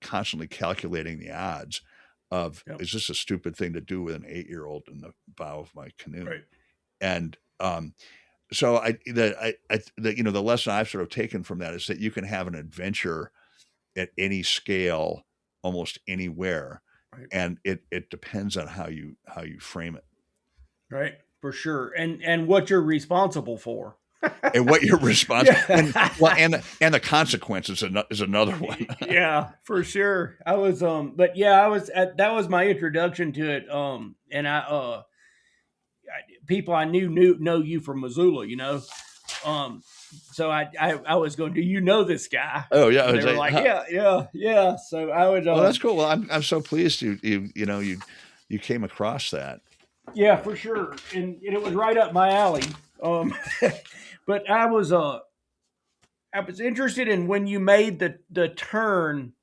constantly calculating the odds of, Yep. is this a stupid thing to do with an 8-year-old in the bow of my canoe? Right. And so the lesson I've sort of taken from that is that you can have an adventure at any scale, almost anywhere, Right. and it depends on how you frame it, Right, for sure, and what you're responsible for, and what you're responsible, yeah. and the consequences is another one. Yeah, for sure. I was but yeah, that was my introduction to it. And people I knew know you from Missoula, Um, so I was going, do you know this guy? Oh yeah, And they were like, yeah. So I would. Well, that's cool. Well, I'm so pleased you came across that. Yeah, for sure, and it was right up my alley. Um, but I was interested in when you made the turn.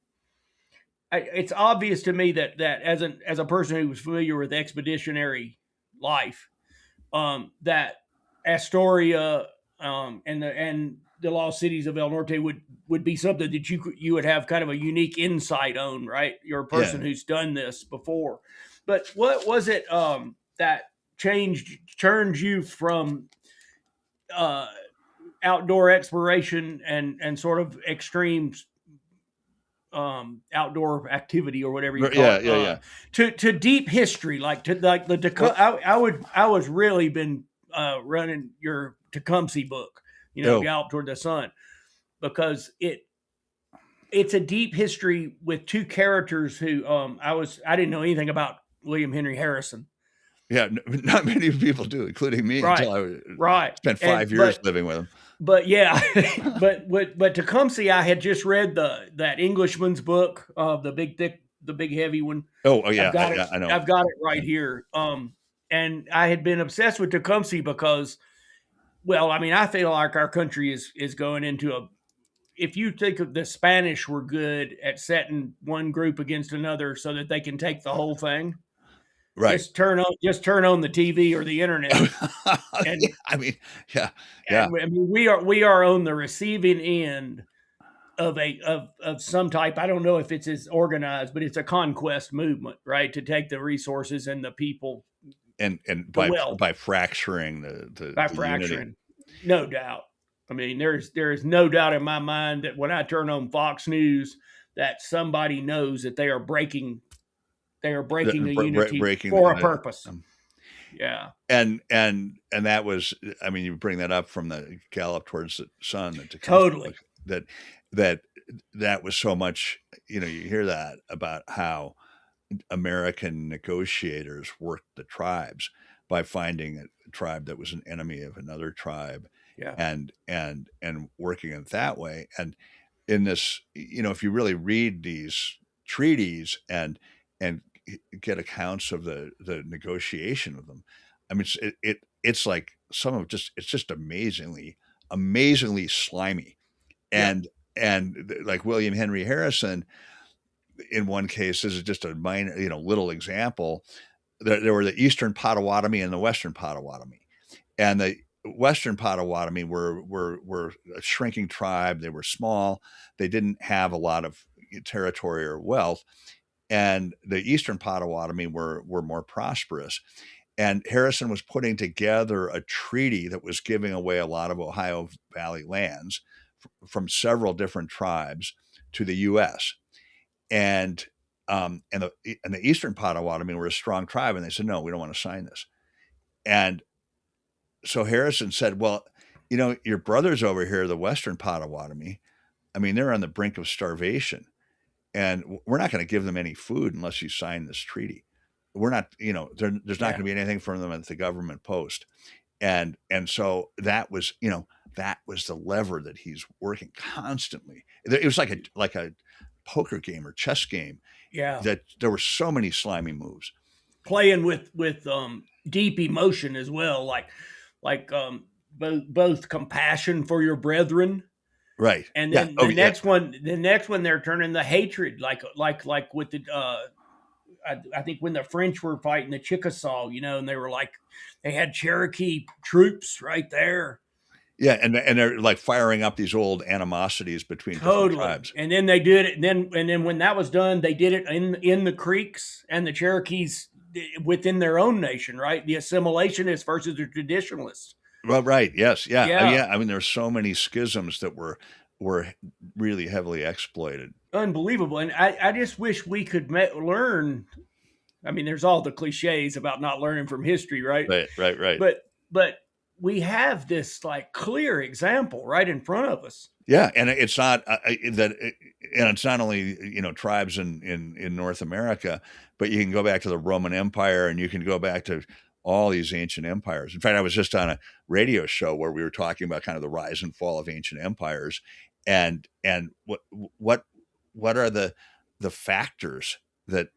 It's obvious to me that as a person who was familiar with expeditionary life, that Astoria, and the lost cities of El Norte would be something that you would have kind of a unique insight on, right? You're a person Yeah. who's done this before, but what was it that turned you from uh, outdoor exploration and sort of extreme outdoor activity, or whatever you call it, Yeah. to deep history, like I was really been running your Tecumseh book, Gallop Toward the Sun, because it's a deep history with 2 characters who I didn't know anything about William Henry Harrison. Yeah, not many people do, including me, Right, until I right. spent 5 years living with him. But yeah, but Tecumseh, I had just read that Englishman's book, the big heavy one. Oh yeah, I know. I've got it right here. And I had been obsessed with Tecumseh because, well, I mean, I feel like our country is going into if you think of the Spanish were good at setting one group against another so that they can take the whole thing. Right. Just turn on the TV or the internet. And yeah, I mean, yeah. I mean, we are on the receiving end of some type. I don't know if it's as organized, but it's a conquest movement, right? To take the resources and the people, and by fracturing the fracturing, unity. No doubt. I mean, there is no doubt in my mind that when I turn on Fox News, that somebody knows that they are breaking the unity for a purpose. Yeah. And that was, I mean, you bring that up from the gallop towards the sun, the Tecumseh book, Totally. that that that was so much, you know, you hear that about how American negotiators worked the tribes by finding a tribe that was an enemy of another tribe, Yeah. and working it that way. And in this, you know, if you really read these treaties and get accounts of the negotiation of them, I mean, it's like some of just, it's just amazingly slimy. Yeah. And like William Henry Harrison, in one case, this is just a minor, you know, little example. There were the Eastern Potawatomi and the Western Potawatomi, and the Western Potawatomi were a shrinking tribe. They were small. They didn't have a lot of territory or wealth, and the Eastern Potawatomi were more prosperous. And Harrison was putting together a treaty that was giving away a lot of Ohio Valley lands from several different tribes to the U.S. And and the Eastern Potawatomi were a strong tribe, and they said, no, we don't want to sign this. And so Harrison said, well, you know, your brothers over here, the Western Potawatomi, I mean, they're on the brink of starvation, and we're not going to give them any food unless you sign this treaty. We're not, you know, there's not Yeah. going to be anything from them at the government post. And so that was, you know, that was the lever that he's working constantly. It was like a poker game or chess game, Yeah. that there were so many slimy moves. Playing with deep emotion as well, like both compassion for your brethren, Right. and Yeah. then Oh, yeah. the next one they're turning the hatred, like with the I think when the French were fighting the Chickasaw, you know, and they were like, they had Cherokee troops right there. Yeah. And they're like firing up these old animosities between different Totally. tribes. And then they did it. And then when that was done, they did it in the Creeks and the Cherokees within their own nation, right? The assimilationists versus the traditionalists. Well, right. Yes. Yeah. Yeah. Yeah. I mean, there's so many schisms that were really heavily exploited. Unbelievable. And I just wish we could learn. I mean, there's all the cliches about not learning from history, right? Right. Right. Right. But we have this like clear example right in front of us. Yeah, and it's not that, and it's not only, you know, tribes in North America, but you can go back to the Roman Empire, and you can go back to all these ancient empires. In fact, I was just on a radio show where we were talking about kind of the rise and fall of ancient empires, and what what are the factors that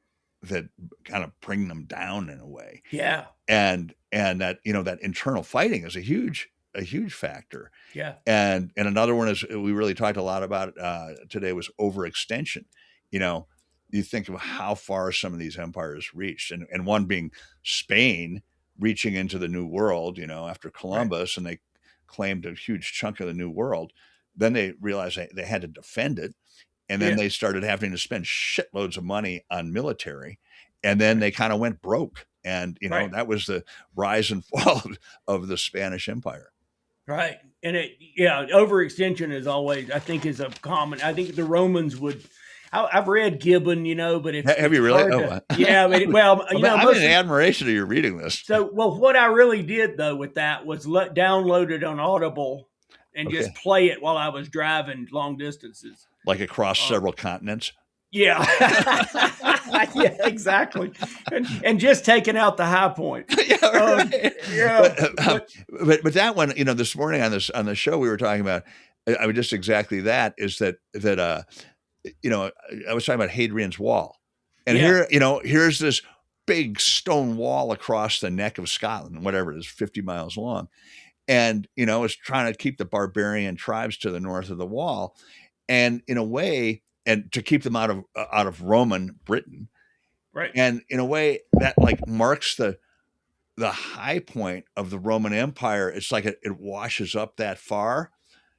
kind of bring them down in a way, Yeah. and that, you know, that internal fighting is a huge factor. Yeah. And another one is, we really talked a lot about today, was overextension. You know, you think of how far some of these empires reached, and one being Spain reaching into the New World, you know, after Right. Columbus, and they claimed a huge chunk of the New World. Then they realized they had to defend it. And then Yeah. they started having to spend shitloads of money on military. And then Right. they kind of went broke. And, you know, Right. that was the rise and fall of the Spanish Empire. Right. And overextension is always, I think, is a common. I think the Romans would. I've read Gibbon, you know, but Have it's you really? hard Oh, to. Yeah, but you know, I'm in admiration of you reading this. So, well, what I really did though with that was download it on Audible and Okay. just play it while I was driving long distances. Like across several continents. Yeah. Yeah, exactly. And just taking out the high point. Yeah, right. Yeah. But that one, you know, this morning on the show we were talking about, I mean, just exactly that, is that you know, I was talking about Hadrian's Wall, and Yeah. here, you know, here's this big stone wall across the neck of Scotland, whatever it is, 50 miles long, and, you know, it's trying to keep the barbarian tribes to the north of the wall, and in a way, and to keep them out of Roman Britain, Right. and in a way that like marks the high point of the Roman Empire. It's like it washes up that far.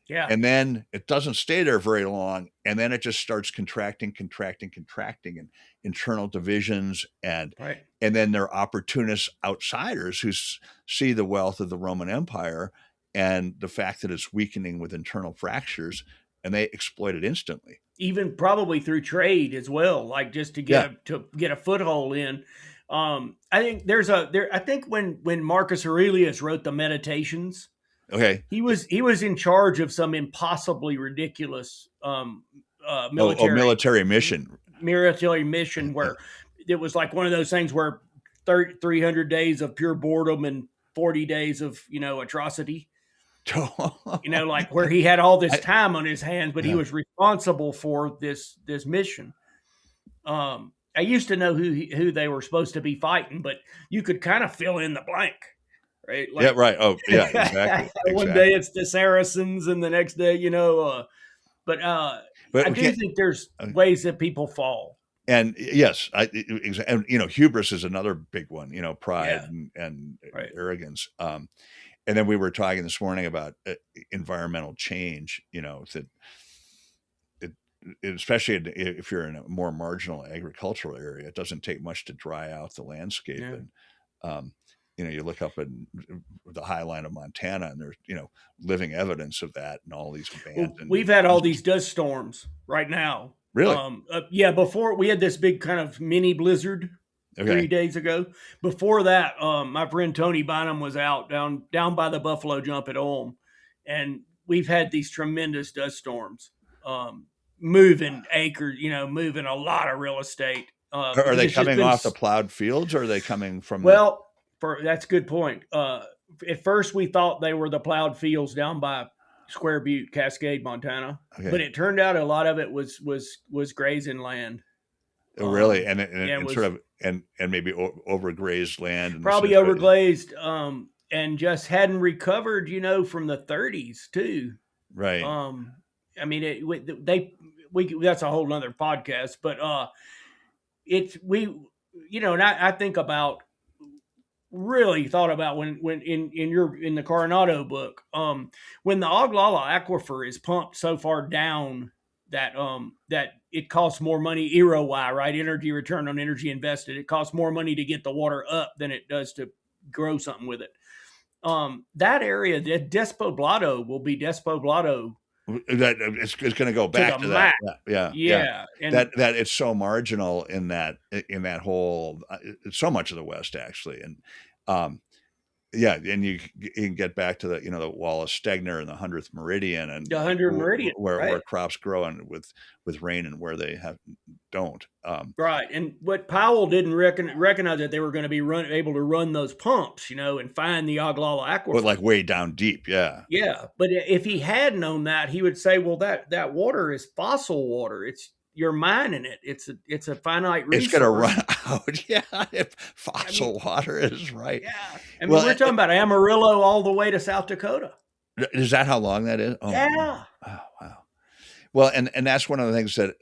Yeah. And then it doesn't stay there very long. And then it just starts contracting, and internal divisions. And Right. then there are opportunist outsiders who see the wealth of the Roman Empire and the fact that it's weakening with internal fractures, and they exploit it instantly. Even probably through trade as well, like just to get a foothold in. I think I think when Marcus Aurelius wrote the Meditations, Okay. he was in charge of some impossibly ridiculous military Military mission. mission where it was like one of those things where 300 days of pure boredom and 40 days of atrocity. Like where he had all this I, time on his hands, but he yeah. was responsible for this mission. I used to know who they were supposed to be fighting, but you could kind of fill in the blank, right? Yeah, Like right. Oh, yeah, exactly. one day Exactly. it's the Saracens, and the next day, but But I we do can't, think there's ways that people fall. and yes, and hubris is another big one, pride Yeah, and right. arrogance. And then we were talking this morning about environmental change, that it, especially if you're in a more marginal agricultural area, it doesn't take much to dry out the landscape. Yeah. And, um, you look up in the high line of Montana and there's, living evidence of that and all these Well, abandoned we've had all houses. these dust storms right now. Really? Yeah, before we had this big kind of mini blizzard Okay. 3 days ago. Before that, my friend Tony Bynum was out down by the Buffalo Jump at Ulm, and we've had these tremendous dust storms, moving acres, moving a lot of real estate, Are because they it's just coming been off the plowed fields or are they coming from the, well. That's a good point. At first, we thought they were the plowed fields down by Square Butte, Cascade, Montana, but okay. it turned out a lot of it was grazing land. Oh, really? And, Yeah, it and sort was of, and maybe overgrazed land in the probably sense, right? overglazed, and just hadn't recovered, from the 30s too. Right. Um, I mean, they we that's a whole nother podcast, but it's we, and I think about really thought about when in the Coronado book, when the Oglala aquifer is pumped so far down that it costs more money ROI, right? Energy return on energy invested. It costs more money to get the water up than it does to grow something with it. That area, that Despoblado will be Despoblado That it's going to go to the back to that. max. Yeah. Yeah. Yeah. Yeah, and That it's so marginal in that whole, so much of the West actually. And, um, yeah, and you can get back to the Wallace Stegner and the 100th meridian and the 100 meridian, where right? crops grow and with rain and where they don't. Right, and what Powell didn't recognize that they were going to be able to run those pumps, and find the Oglala But aquifer. like way down deep, yeah. Yeah, but if he had known that, he would say, "Well, that water is fossil water. You're mining it. It's a finite It's going to resource." run out. Yeah, if I mean, fossil water is right. yeah. I mean, Well, we're talking about Amarillo all the way to South Dakota. is that how long that is? Oh my God. Yeah, Oh, wow. Well, and that's one of the things that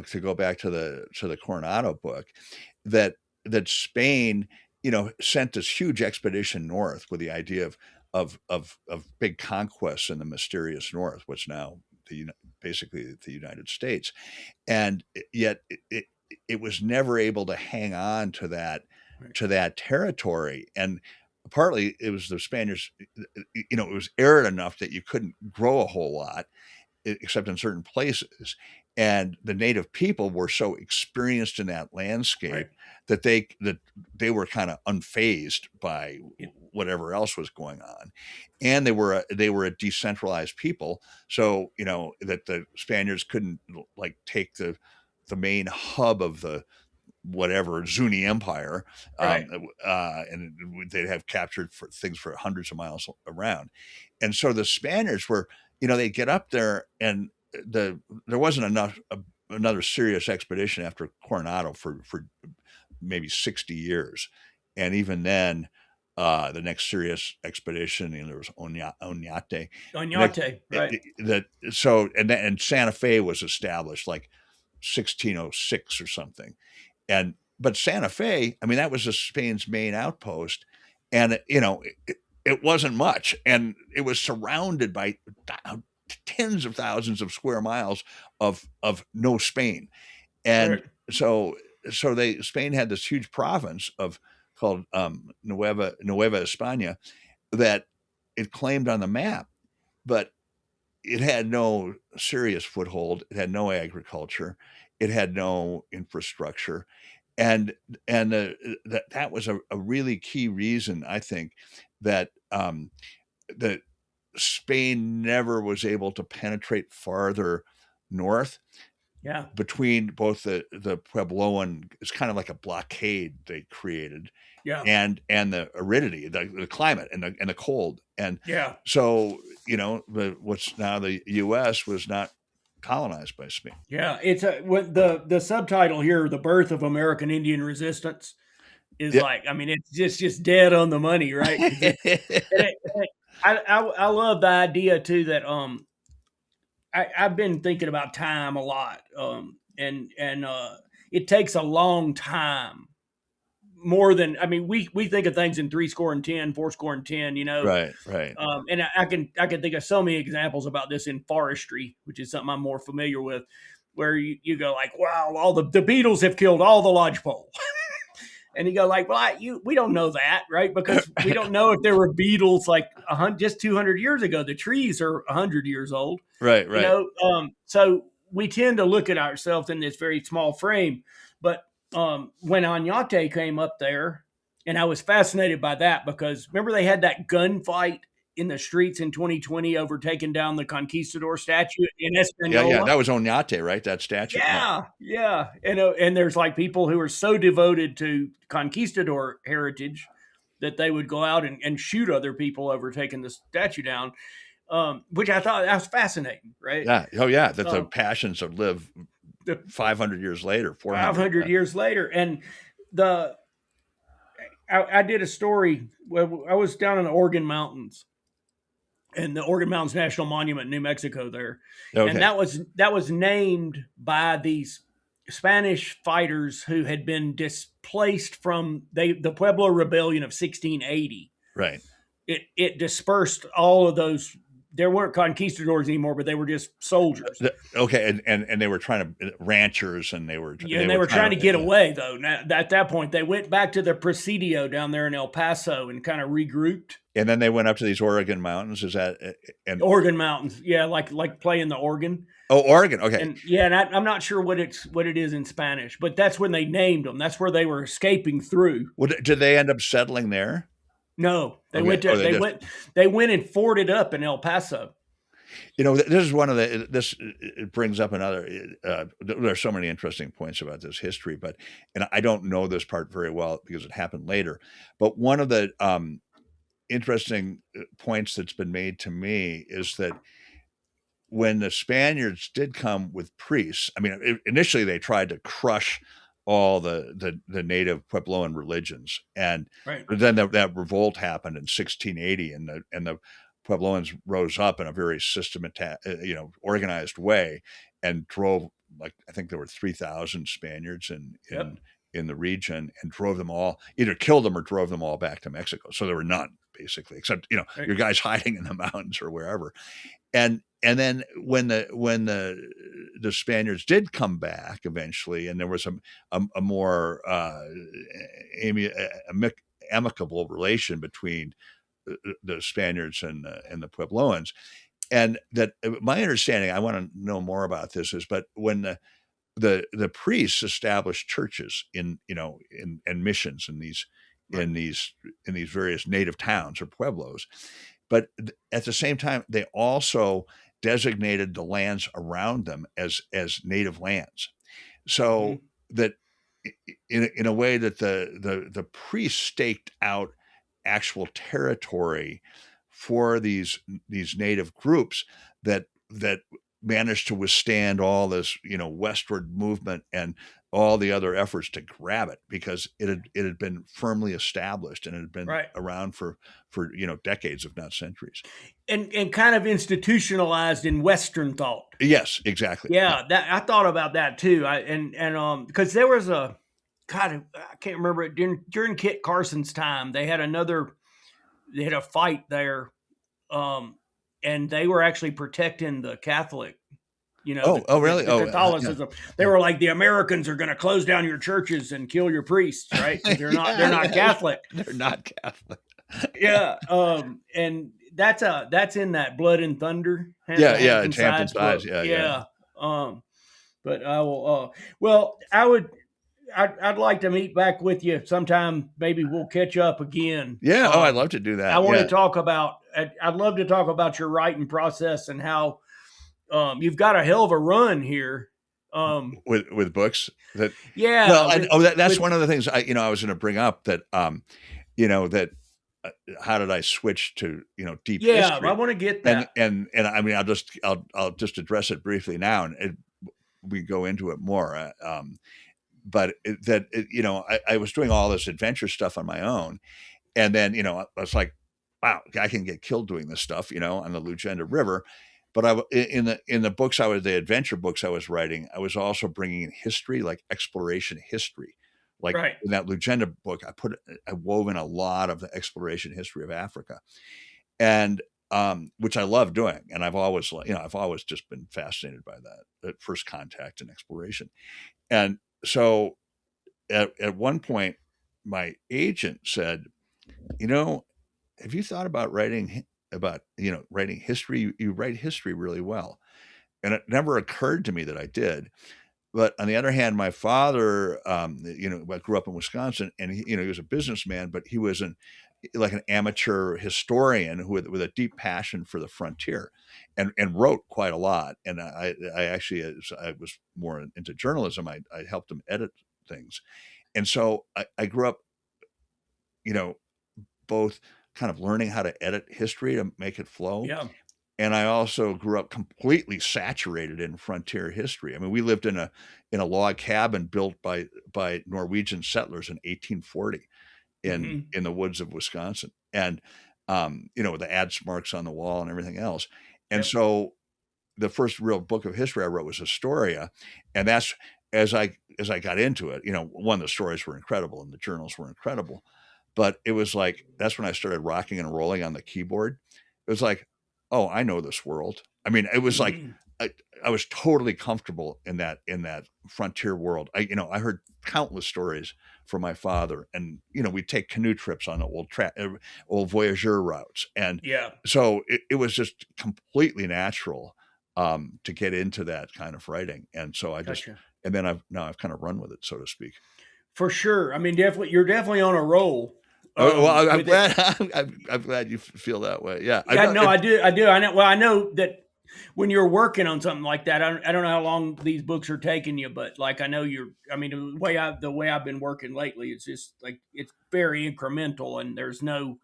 to go back to the Coronado book, that Spain, sent this huge expedition north with the idea of big conquests in the mysterious north, what's now basically the United States, and yet it was never able to hang on to that right. territory. And partly it was the Spaniards, it was arid enough that you couldn't grow a whole lot except in certain places. And the native people were so experienced in that landscape Right. that they were kind of unfazed by Yeah. whatever else was going on. And they were a decentralized people. So, that the Spaniards couldn't like take the main hub of the whatever Zuni Empire, Right. and they'd have captured things for hundreds of miles around. And so the Spaniards were, they'd get up there, and there wasn't another serious expedition after Coronado for maybe 60 years, and even then. The next serious expedition, there was Oñate. Oñate, right. And Santa Fe was established like 1606 or something. But Santa Fe, I mean, that was Spain's main outpost, and it wasn't much, and it was surrounded by tens of thousands of square miles of no Spain, and Right. so Spain had this huge province called Nueva España that it claimed on the map, but it had no serious foothold. It had no agriculture. It had no infrastructure. and that was a really key reason, I think, that that Spain never was able to penetrate farther north Yeah. between both the Puebloan. It's kind of like a blockade they created, Yeah. and the aridity, the climate, and the cold, and Yeah. so what's now the U.S. was not colonized by Spain. Yeah. It's what the subtitle here, "The Birth of American Indian Resistance," is Yeah. like. I mean, it's just dead on the money, right? Because I love the idea too that I've been thinking about time a lot, and it takes a long time, more than, I mean, we think of things in 3 score and 10, 4 score and 10, Right, right. and I can think of so many examples about this in forestry, which is something I'm more familiar with, where you go like, wow, all the beetles have killed all the lodgepole. And you go like, well, we don't know that, right? Because we don't know if there were beetles like just 200 years ago. The trees are 100 years old, Right, right. So we tend to look at ourselves in this very small frame. But when Oñate came up there, and I was fascinated by that, because remember they had that gunfight in the streets in 2020 over taking down the Conquistador statue in Yeah, yeah. Espanola. That was Oñate, right? That statue. Yeah, yeah, and there's like people who are so devoted to conquistador heritage that they would go out and shoot other people over taking the statue down, which I thought that was fascinating, right? Yeah. Oh, yeah. That the Um, passions have lived the 500 years later, 400. 500 years later, and the I did a story where I was down in the Oregon Mountains, and the Oregon Mountains National Monument in New Mexico there. Okay. And that was named by these Spanish fighters who had been displaced from the Pueblo Rebellion of 1680. Right. It dispersed all of those. There weren't conquistadors anymore, but they were just soldiers. Okay, and they were trying to ranchers, and they were trying to get away though. Now, at that point, they went back to the Presidio down there in El Paso and kind of regrouped. And then they went up to these Oregon mountains. Is that and Oregon mountains? Yeah, like playing the organ. Oh, Oregon. Okay. And I'm not sure what it is in Spanish, but that's when they named them. That's where they were escaping through. Well, did they end up settling there? No, they Okay. they went and forted up in El Paso. This is one of it brings up another. There are so many interesting points about this history, and I don't know this part very well because it happened later. But one of the interesting points that's been made to me is that when the Spaniards did come with priests, I mean, initially they tried to crush all the native Puebloan religions, and right. then that revolt happened in 1680, and the Puebloans rose up in a very organized way, and drove, like, I think there were 3,000 Spaniards in the region, and drove them all, either killed them or drove them all back to Mexico. So there were none, basically, except right. your guys hiding in the mountains or wherever. And then when the Spaniards did come back eventually, and there was a more amicable relation between the Spaniards and the Puebloans, and that my understanding, I want to know more about this, is but when the priests established churches in missions in these right. in these various native towns or pueblos, but at the same time they also designated the lands around them as native lands, so that in a way that the priests staked out actual territory for these native groups that managed to withstand all this westward movement and all the other efforts to grab it, because it had been firmly established and it had been right. around for decades, if not centuries, and kind of institutionalized in Western thought. Yes, exactly. Yeah. That I thought about that too. Because there was I can't remember it during Kit Carson's time. They had a fight there, and they were actually protecting the Catholic. Really? The Catholicism. Yeah. They were like, the Americans are going to close down your churches and kill your priests, right? They're not. They're not Catholic. They're not Catholic. Yeah. And that's in that Blood and Thunder. Yeah. It's Hampton Sides. Yeah. But I will. Well, I would. I'd like to meet back with you sometime. Maybe we'll catch up again. Yeah. Oh, I'd love to do I that. want to Yeah. talk about. I'd love to talk about your writing process and how you've got a hell of a run here. With books that, Yeah, well, and oh, that's with one of the things I was going to bring up that, that how did I switch to, deep yeah. I history? want to get And that. I mean, I'll just address it briefly now, and we go into it more. But I was doing all this adventure stuff on my own, and then I was like, wow, I can get killed doing this stuff, on the Lugenda River. But in the books the adventure books I was writing, I was also bringing in history, like exploration history. Like Right. in that Lugenda book, I wove in a lot of the exploration history of Africa, and which I love doing. And I've always just been fascinated by that at first contact and exploration. And so at one point, my agent said, have you thought about writing history? You write history really well. And it never occurred to me that I did. But on the other hand, my father, I grew up in Wisconsin, and he was a businessman, but he was like an amateur historian with a deep passion for the frontier, and wrote quite a lot. And I actually, as I was more into journalism, I helped him edit things. And so I grew up, both kind of learning how to edit history to make it flow. Yeah. And I also grew up completely saturated in frontier history. I mean, we lived in a log cabin built by Norwegian settlers in 1840 Hmm. in the woods of Wisconsin, and with the adze marks on the wall and everything else. And Yep. so the first real book of history I wrote was Astoria, and that's as I got into it. One, the stories were incredible and the journals were incredible, but it was like that's when I started rocking and rolling on the keyboard. It was like, oh, I know this world. I mean, it was like Hmm. I was totally comfortable in that frontier world. I heard countless stories from my father, and we'd take canoe trips on the old voyageur routes, and Yeah. so it was just completely natural to get into that kind of writing. And so Gotcha. and then I've kind of run with it, so to speak. For sure. I mean, definitely, you're definitely on a roll Oh, well, I'm with it. glad. I'm glad you feel that way. Yeah, I Yeah, know. no, I do. I do. I know. Well, I know that when you're working on something like that, I don't know how long these books are taking you, but like I know you're. I mean, the way I've been working lately, it's just like it's very incremental, and there's no.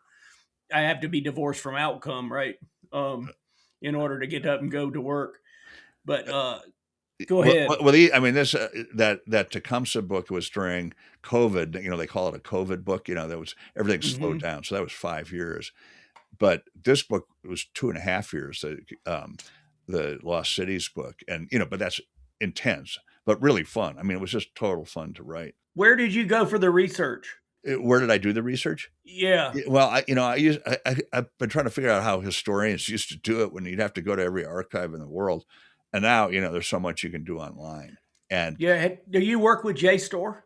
I have to be divorced from outcome, right? In order to get up and go to work. But go ahead. I mean, this that Tecumseh book was during COVID. They call it a COVID book. That was everything slowed Hmm. down, so that was 5 years. But this book was 2.5 years. The Lost Cities book, and but that's intense, but really fun. I mean, it was just total fun to write. Where did you go for the research? Where did I do the research? Yeah. Well, I've been trying to figure out how historians used to do it when you'd have to go to every archive in the world, and now there's so much you can do online. And Yeah. Do you work with JSTOR?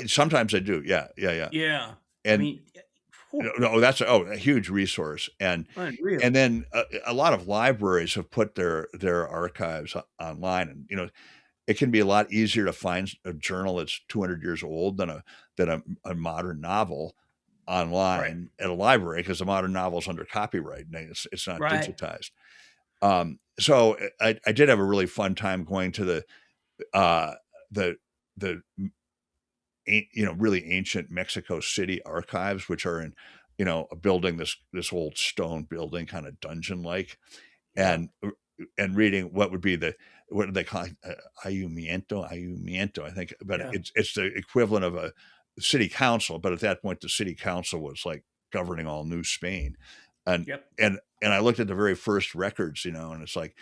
sometimes I do, yeah, yeah, yeah. Yeah. I And mean, whew, no, that's a huge resource. And unreal. then a lot of libraries have put their archives online, and it can be a lot easier to find a journal that's 200 years old than a modern novel Right. online at a library, because the modern novel is under copyright and it's not Right. digitized. So I did have a really fun time going to uh, the the really ancient Mexico City archives, which are in a building, this old stone building, kind of dungeon like, Yeah. and reading what would be what do they call it? Ayumiento, I think, but Yeah. it's the equivalent of a city council. But at that point, the city council was like governing all New Spain, and Yep. I looked at the very first records, and it's like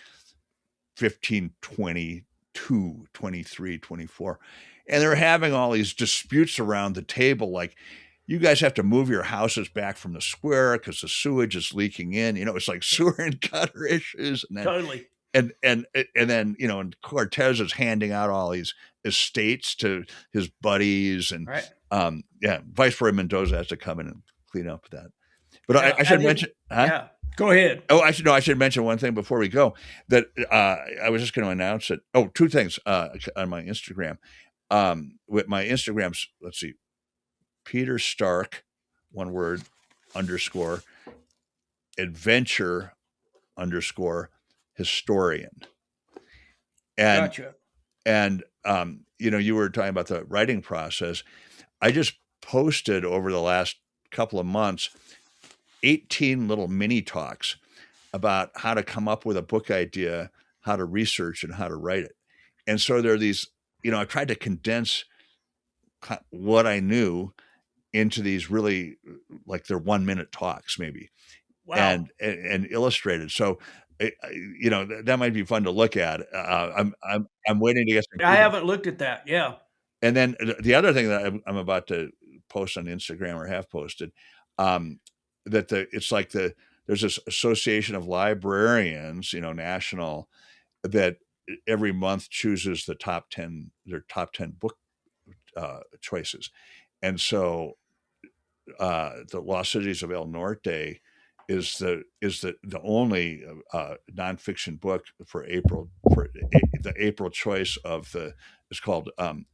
1522, 23, 24, and they're having all these disputes around the table, like, you guys have to move your houses back from the square because the sewage is leaking in. It's like sewer and gutter issues. And then Totally. and then and Cortez is handing out all these estates to his buddies, and Right. yeah, Viceroy Mendoza has to come in and clean up that. But Yeah. I I should think. mention, huh? Yeah. Go ahead. Oh, I should mention one thing before we go, that I was just going to announce it. Oh, two things on my Instagram. with my Instagrams, let's see, Peter Stark, one word, _ adventure _ historian. And Gotcha. and you were talking about the writing process. I just posted over the last couple of months 18 little mini talks about how to come up with a book idea, how to research, and how to write it. And so there are these, I tried to condense what I knew into these really, like, they're 1-minute talks maybe. Wow. and illustrated. So, that might be fun to look at. I'm waiting to get some I feedback. haven't looked at that. Yeah. And then the other thing that I'm about to post on Instagram, or have posted, there's this association of librarians, national, that every month chooses their top 10 book choices. And so the Lost Cities of El Norte is the only nonfiction book for April, for the April choice of it's called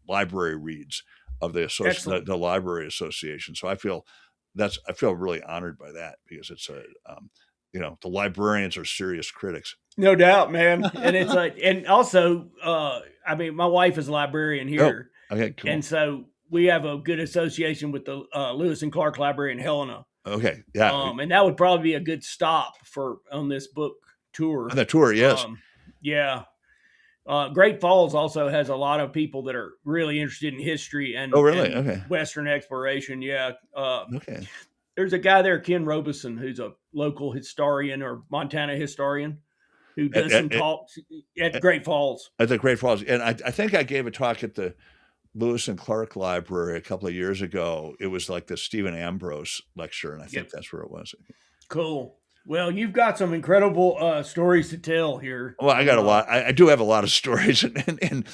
Library Reads of the Library Association. So I feel really honored by that, because it's the librarians are serious critics. No doubt, man. And it's and also, my wife is a librarian here. Oh, okay, cool. And so we have a good association with the Lewis and Clark Library in Helena. Okay, yeah. And that would probably be a good stop on this book tour. On the tour, yes. Yeah. Great Falls also has a lot of people that are really interested in history and, really? and okay. Western exploration. Yeah. Okay. There's a guy there, Ken Robeson, who's a local historian or Montana historian, who does some talks at Great Falls. At the Great Falls. And I think I gave a talk at the Lewis and Clark Library a couple of years ago. It was like the Stephen Ambrose lecture, and I think that's where it was. Cool. Well, you've got some incredible stories to tell here. Well, I got a lot. I do have a lot of stories, and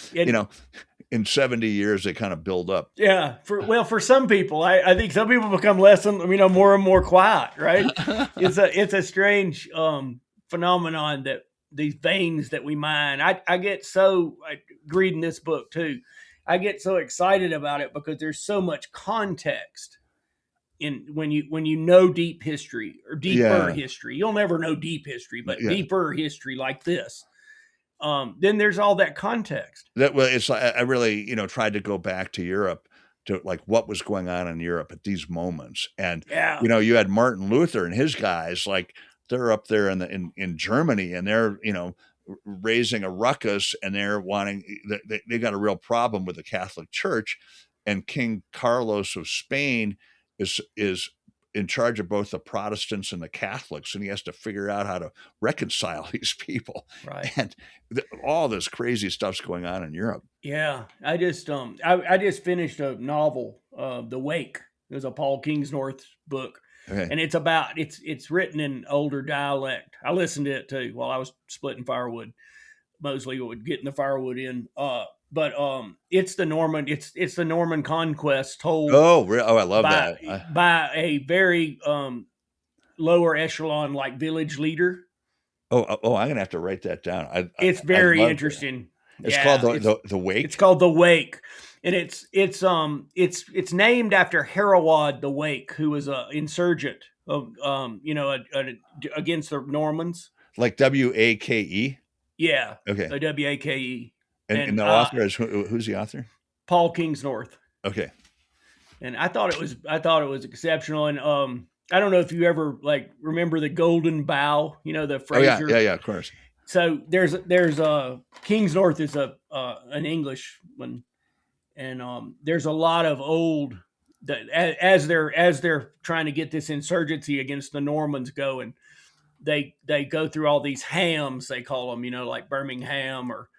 in 70 years they kind of build up. Yeah. For some people, I think some people become less, more and more quiet. Right. It's a strange phenomenon that these veins that we mine. I get so reading this book too. I get so excited about it because there's so much context in when you know deep history or deeper history. You'll never know deep history, but deeper history like this. Then there's all that context. It's I really tried to go back to Europe, to like what was going on in Europe at these moments, and you had Martin Luther and his guys, like they're up there in Germany, and they're raising a ruckus, and they're wanting they got a real problem with the Catholic Church, and King Carlos of Spain is in charge of both the Protestants and the Catholics, and he has to figure out how to reconcile these people. Right. And all this crazy stuff's going on in Europe. Yeah. I just finished a novel, The Wake. It was a Paul Kingsnorth book. Okay. And it's written in older dialect. I listened to it too while I was splitting firewood. Mosley would getting the firewood in. But it's the Norman conquest told. Oh, I love that. By a very lower echelon, like village leader. Oh, I'm gonna have to write that down. It's very interesting. It's called the Wake. It's called The Wake, and it's named after Hereward the Wake, who was an insurgent of against the Normans. Like Wake. Yeah. Okay. Wake. And the author is who's the author? Paul Kingsnorth. Okay. And I thought it was exceptional. And I don't know if you ever remember the Golden Bough, the Fraser. Oh, yeah, of course. So there's Kingsnorth is an English one, and there's a lot of old that as they're trying to get this insurgency against the Normans going, they go through all these hams, they call them, like Birmingham or.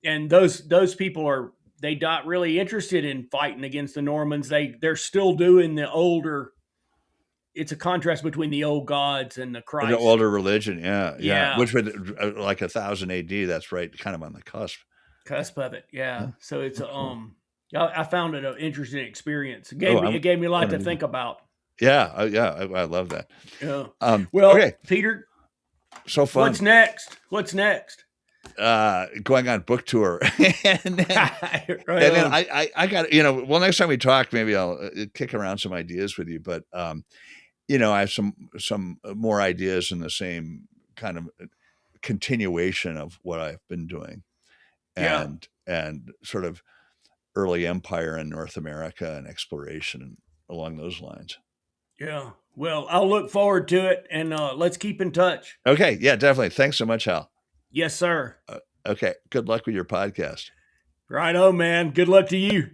And those people they not really interested in fighting against the Normans. They're still doing the older. It's a contrast between the old gods and the Christ. The older religion, yeah. Which would like 1000 AD. That's right, kind of on the cusp of it. Yeah. So it's I found it an interesting experience. It gave me a lot to think about. Yeah, I love that. Yeah. Okay. Peter. So fun. What's next? going on book tour, and then I got, well, next time we talk, maybe I'll kick around some ideas with you. But I have some more ideas in the same kind of continuation of what I've been doing, and sort of early empire in North America and exploration along those lines. Yeah. Well, I'll look forward to it, and let's keep in touch. Okay. Yeah, definitely. Thanks so much, Hal. Yes, sir. Okay. Good luck with your podcast. Right on, man. Good luck to you.